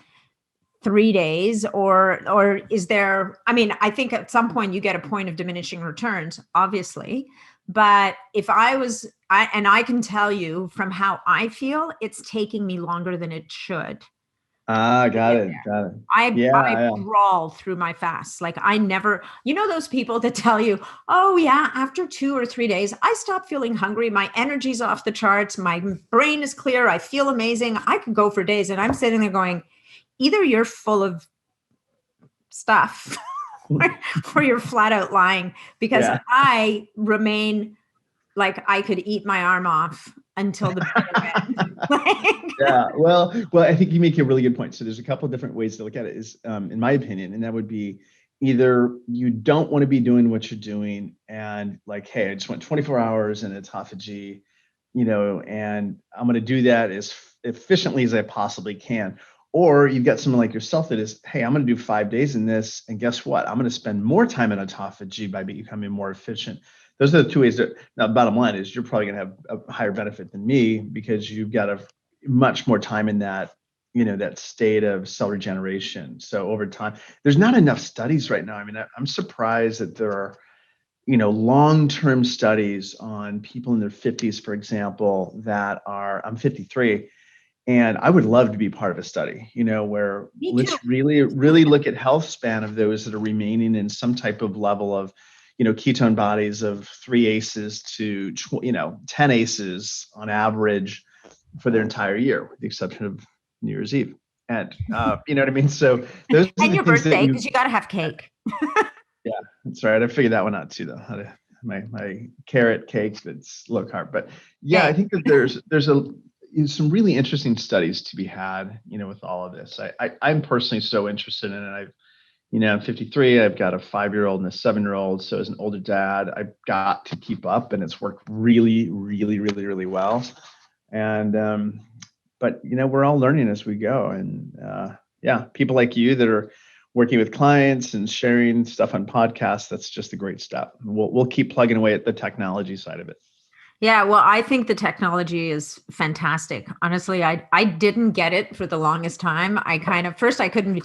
3 days, or is there, I think at some point you get a point of diminishing returns, obviously. But if I can tell you from how I feel, it's taking me longer than it should. Got it. I crawl through my fasts. Like, I never, those people that tell you, oh yeah, after 2 or 3 days, I stop feeling hungry. My energy's off the charts. My brain is clear. I feel amazing. I could go for days. And I'm sitting there going, either you're full of stuff or you're flat out lying, because I remain like I could eat my arm off until the bitter end. Like, Yeah, well, I think you make a really good point. So there's a couple of different ways to look at it is, in my opinion, and that would be either you don't want to be doing what you're doing and like, hey, I just went 24 hours in autophagy, and I'm going to do that as efficiently as I possibly can. Or you've got someone like yourself that is, hey, I'm going to do 5 days in this, and guess what? I'm going to spend more time in autophagy by becoming more efficient. Those are the two ways that, now, bottom line is you're probably going to have a higher benefit than me because you've got a much more time in that, that state of cell regeneration. So over time, there's not enough studies right now. I mean, I'm surprised that there are, long-term studies on people in their 50s, for example, I'm 53, and I would love to be part of a study, where let's really look at health span of those that are remaining in some type of level of, ketone bodies of 3 ACEs to, 10 ACEs on average for their entire year, with the exception of New Year's Eve. And you know what I mean? So those are and the your things birthday, because you got to have cake. Yeah, that's right. I figured that one out too, though. My carrot cake that's low carb. But yeah, I think that there's some really interesting studies to be had, with all of this. I'm personally so interested in it. I'm 53. I've got a 5-year-old and a 7-year-old. So as an older dad, I've got to keep up, and it's worked really, really, really, really well. And but we're all learning as we go, and yeah, people like you that are working with clients and sharing stuff on podcasts, that's just a great step. We'll keep plugging away at the technology side of it. Yeah, well, I think the technology is fantastic. Honestly, I didn't get it for the longest time. I couldn't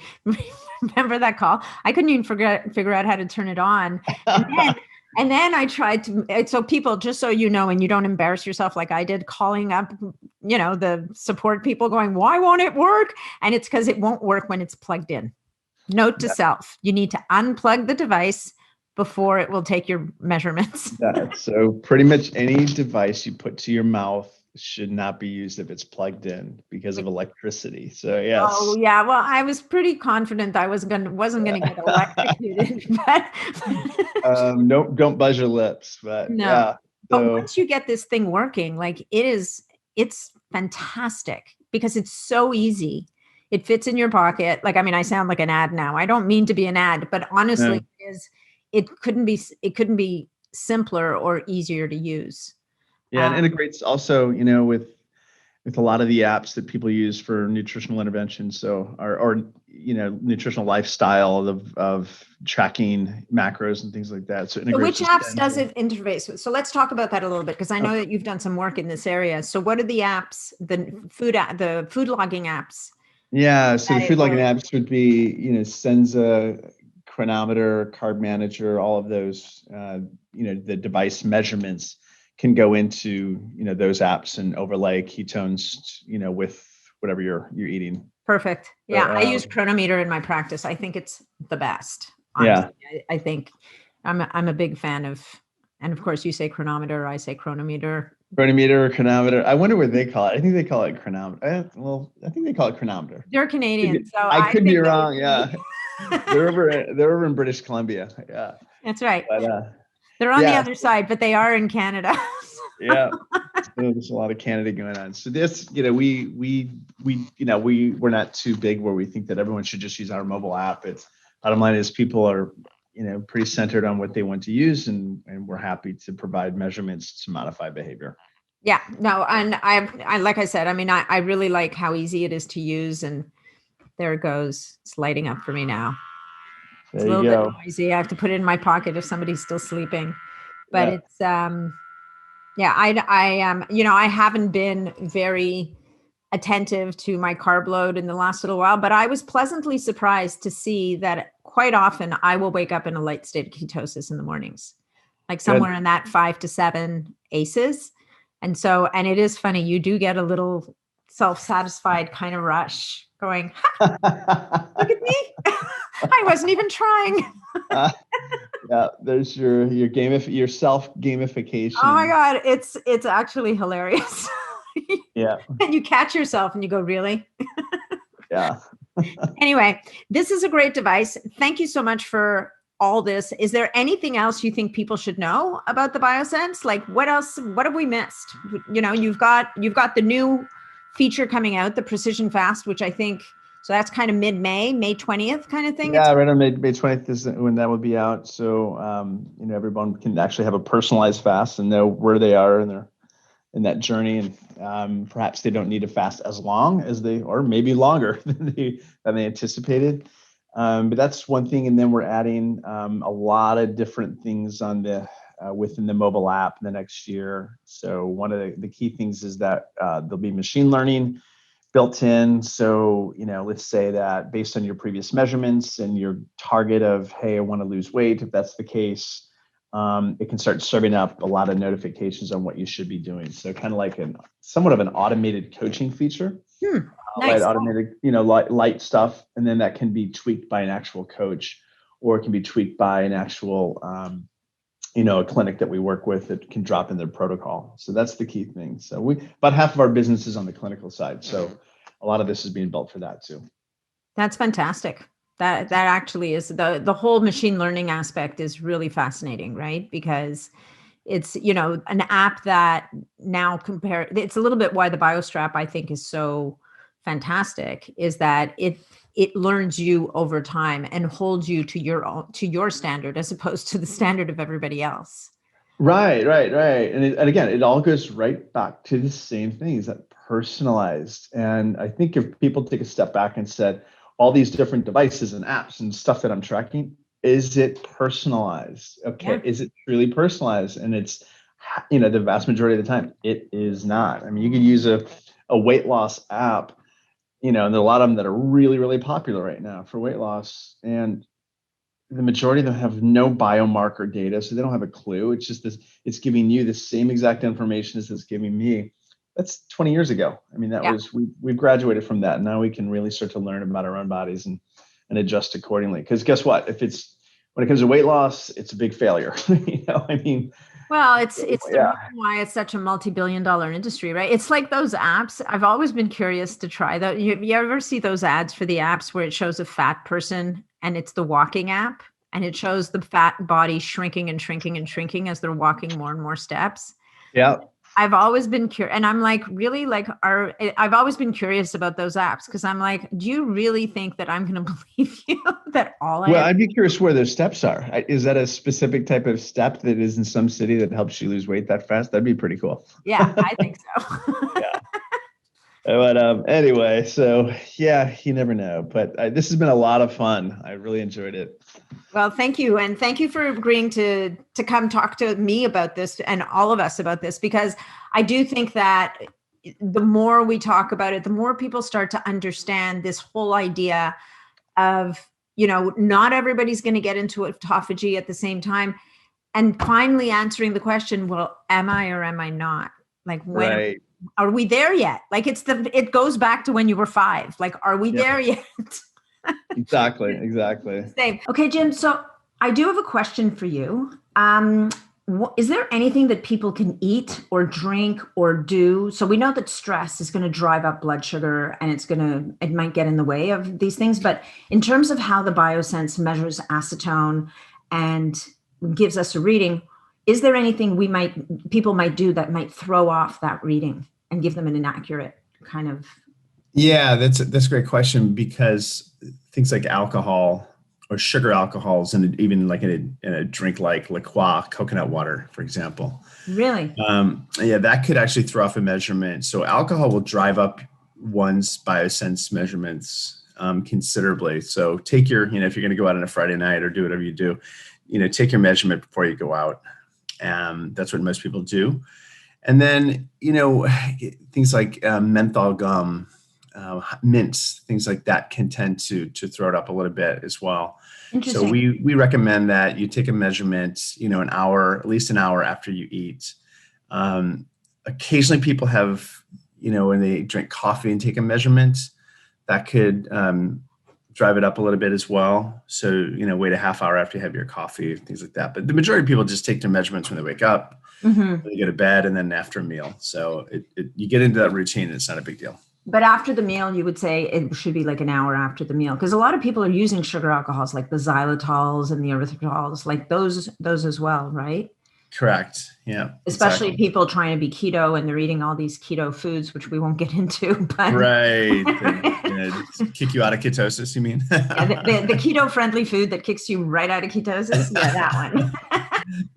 remember that call. I couldn't even figure out how to turn it on. And then I tried to, so people, just so you know, and you don't embarrass yourself like I did, calling up, the support people going, why won't it work? And it's because it won't work when it's plugged in. Note to self, you need to unplug the device before it will take your measurements. So pretty much any device you put to your mouth should not be used if it's plugged in because of electricity. So yes. Oh yeah. Well, I was pretty confident I wasn't gonna get electrocuted, but no, don't buzz your lips. But no. yeah. But once you get this thing working, like it's fantastic because it's so easy. It fits in your pocket. Like, I mean, I sound like an ad now. I don't mean to be an ad, but honestly, it couldn't be simpler or easier to use. Yeah, and integrates also, with a lot of the apps that people use for nutritional intervention. So, or nutritional lifestyle of tracking macros and things like that. So, which apps does it interface with? So let's talk about that a little bit, because I know that you've done some work in this area. So what are the apps, the food logging apps? Yeah, so the food logging apps would be, Senza, Chronometer, Carb Manager, all of those, the device measurements can go into, those apps and overlay ketones, with whatever you're eating. Perfect. Yeah, I use Chronometer in my practice. I think it's the best. Honestly. Yeah, I think I'm a big fan of, and of course you say chronometer, I say chronometer. Chronometer or chronometer. I wonder what they call it. I think they call it chronometer. Well, I think they call it chronometer. They're Canadian, so I could be wrong. Yeah, they're over in British Columbia. Yeah, that's right. But, they're on the other side, but they are in Canada. Yeah, so there's a lot of Canada going on. So this, we're not too big where we think that everyone should just use our mobile app. It's bottom line is people are, pretty centered on what they want to use, and we're happy to provide measurements to modify behavior. Yeah, no, and I like I said, I mean, I really like how easy it is to use, and there it goes. It's lighting up for me now. It's a little bit noisy. I have to put it in my pocket if somebody's still sleeping, but it's yeah, I haven't been very attentive to my carb load in the last little while, but I was pleasantly surprised to see that quite often I will wake up in a light state of ketosis in the mornings, like somewhere in that 5 to 7 ACEs. And it is funny, you do get a little self-satisfied kind of rush going, look at me. I wasn't even trying. Yeah, there's your self gamification. Oh my God, it's actually hilarious. Yeah. And you catch yourself and you go, really? Yeah. Anyway, this is a great device. Thank you so much for all this, is there anything else you think people should know about the Biosense? Like what have we missed? You've got the new feature coming out, the Precision Fast, which I think, so that's kind of mid-May, May 20th kind of thing. Yeah, right on May 20th is when that will be out. So, everyone can actually have a personalized fast and know where they are in that journey. And perhaps they don't need to fast as long as or maybe longer than they anticipated. But that's one thing. And then we're adding a lot of different things on within the mobile app in the next year. So one of the key things is that there'll be machine learning built in. So, let's say that based on your previous measurements and your target of, hey, I want to lose weight, if that's the case, it can start serving up a lot of notifications on what you should be doing. So kind of like somewhat of an automated coaching feature. Nice. Automated, light stuff. And then that can be tweaked by an actual coach, or it can be tweaked by an actual, a clinic that we work with that can drop in their protocol. So that's the key thing. So about half of our business is on the clinical side. So a lot of this is being built for that too. That's fantastic. That actually is the whole machine learning aspect is really fascinating, right? Because it's, an app that now it's a little bit why the BioStrap I think is so fantastic, is that it learns you over time and holds you to your standard as opposed to the standard of everybody else. Right. And again, it all goes right back to the same thing, is that personalized. And I think if people take a step back and said, all these different devices and apps and stuff that I'm tracking, is it personalized? Okay. Yeah. Is it truly personalized? And it's, the vast majority of the time, it is not. I mean, you could use a weight loss app, and there are a lot of them that are really, really popular right now for weight loss. And the majority of them have no biomarker data, so they don't have a clue. It's just it's giving you the same exact information as it's giving me. That's 20 years ago. I mean, we've graduated from that. Now we can really start to learn about our own bodies and adjust accordingly. Because guess what? When it comes to weight loss, it's a big failure. Well, it's the reason why it's such a multi-billion-dollar industry, right? It's like those apps. I've always been curious to try that. You ever see those ads for the apps where it shows a fat person and it's the walking app and it shows the fat body shrinking and shrinking and shrinking as they're walking more and more steps? Yeah. I've always been curious, and I'm like, really, I've always been curious about those apps, because I'm like, do you really think that I'm going to believe you that I'd be curious where those steps are. Is that a specific type of step that is in some city that helps you lose weight that fast? That'd be pretty cool. Yeah, I think so. Yeah. But anyway, so yeah, you never know. But this has been a lot of fun. I really enjoyed it. Well, thank you. And thank you for agreeing to come talk to me about this and all of us about this, because I do think that the more we talk about it, the more people start to understand this whole idea of, not everybody's going to get into autophagy at the same time. And finally answering the question, well, am I or am I not? Like, when are we there yet? Like, it goes back to when you were 5. Like, are we there yet? Exactly. Same. Okay, Jim. So I do have a question for you. Is there anything that people can eat or drink or do? So we know that stress is going to drive up blood sugar and it might get in the way of these things. But in terms of how the Biosense measures acetone and gives us a reading, is there anything people might do that might throw off that reading and give them an inaccurate kind of? Yeah, that's a great question, because things like alcohol or sugar alcohols, and even like in a drink like La Croix, coconut water, for example. Really? That could actually throw off a measurement. So alcohol will drive up one's Biosense measurements considerably. So take your, if you're going to go out on a Friday night or do whatever you do, take your measurement before you go out. That's what most people do. And then, things like menthol gum, mints, things like that can tend to throw it up a little bit as well. So we recommend that you take a measurement, at least an hour after you eat. Occasionally people have, when they drink coffee and take a measurement, that could drive it up a little bit as well. So, wait a half hour after you have your coffee, things like that. But the majority of people just take their measurements when they wake up, when they go to bed, and then after a meal. So you get into that routine, and it's not a big deal. But after the meal, you would say it should be like an hour after the meal, because a lot of people are using sugar alcohols like the xylitols and the erythrols, like those as well, right? Correct. Yeah. Especially exactly. people trying to be keto and they're eating all these keto foods, which we won't get into. But Right. Kick you out of ketosis, you mean? yeah, the keto-friendly food that kicks you right out of ketosis. Yeah, that one.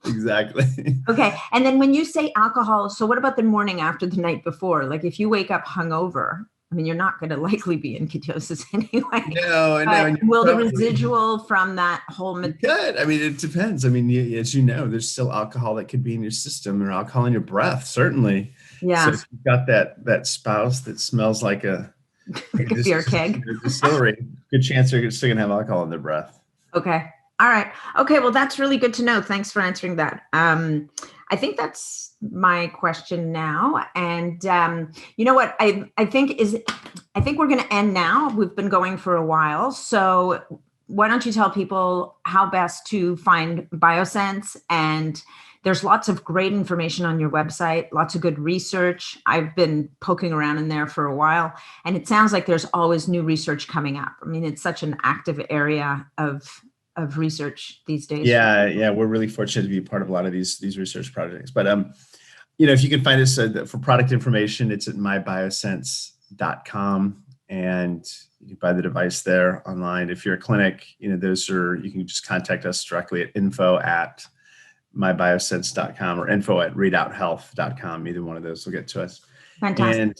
Exactly. Okay. And then when you say alcohol, so what about the morning after the night before? Like if you wake up hungover, I mean, you're not going to likely be in ketosis anyway. No, But will the residual from that whole... Good. I mean, it depends. I mean, as you know, there's still alcohol that could be in your system or alcohol in your breath, certainly. Yeah. So if you've got that spouse that smells like a beer keg, distillery, good chance they're still going to have alcohol in their breath. Okay. All right. Okay. Well, that's really good to know. Thanks for answering that. I think that's my question now. And you know what I think we're going to end now. We've been going for a while. So why don't you tell people how best to find Biosense? And there's lots of great information on your website, lots of good research. I've been poking around in there for a while, and it sounds like there's always new research coming up. I mean, it's such an active area of research these days. Yeah, we're really fortunate to be part of a lot of these research projects. But if you can find us for product information, it's at mybiosense.com, and you can buy the device there online. If you're a clinic, you can just contact us directly at info@mybiosense.com or info@readout.health.com. Either one of those will get to us. Fantastic.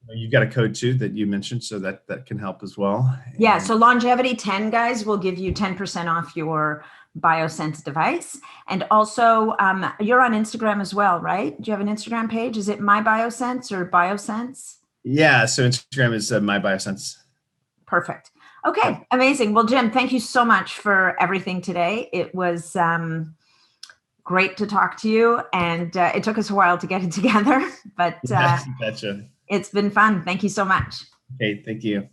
And you've got a code too that you mentioned, so that can help as well. Yeah. So Longevity 10 guys will give you 10% off your Biosense device. And also you're on Instagram as well, right? Do you have an Instagram page? Is it My Biosense or Biosense? Yeah. So Instagram is My Biosense. Perfect. Okay. Amazing. Well, Jim, thank you so much for everything today. It was great to talk to you, and it took us a while to get it together, but Gotcha. It's been fun. Thank you so much. Okay, thank you.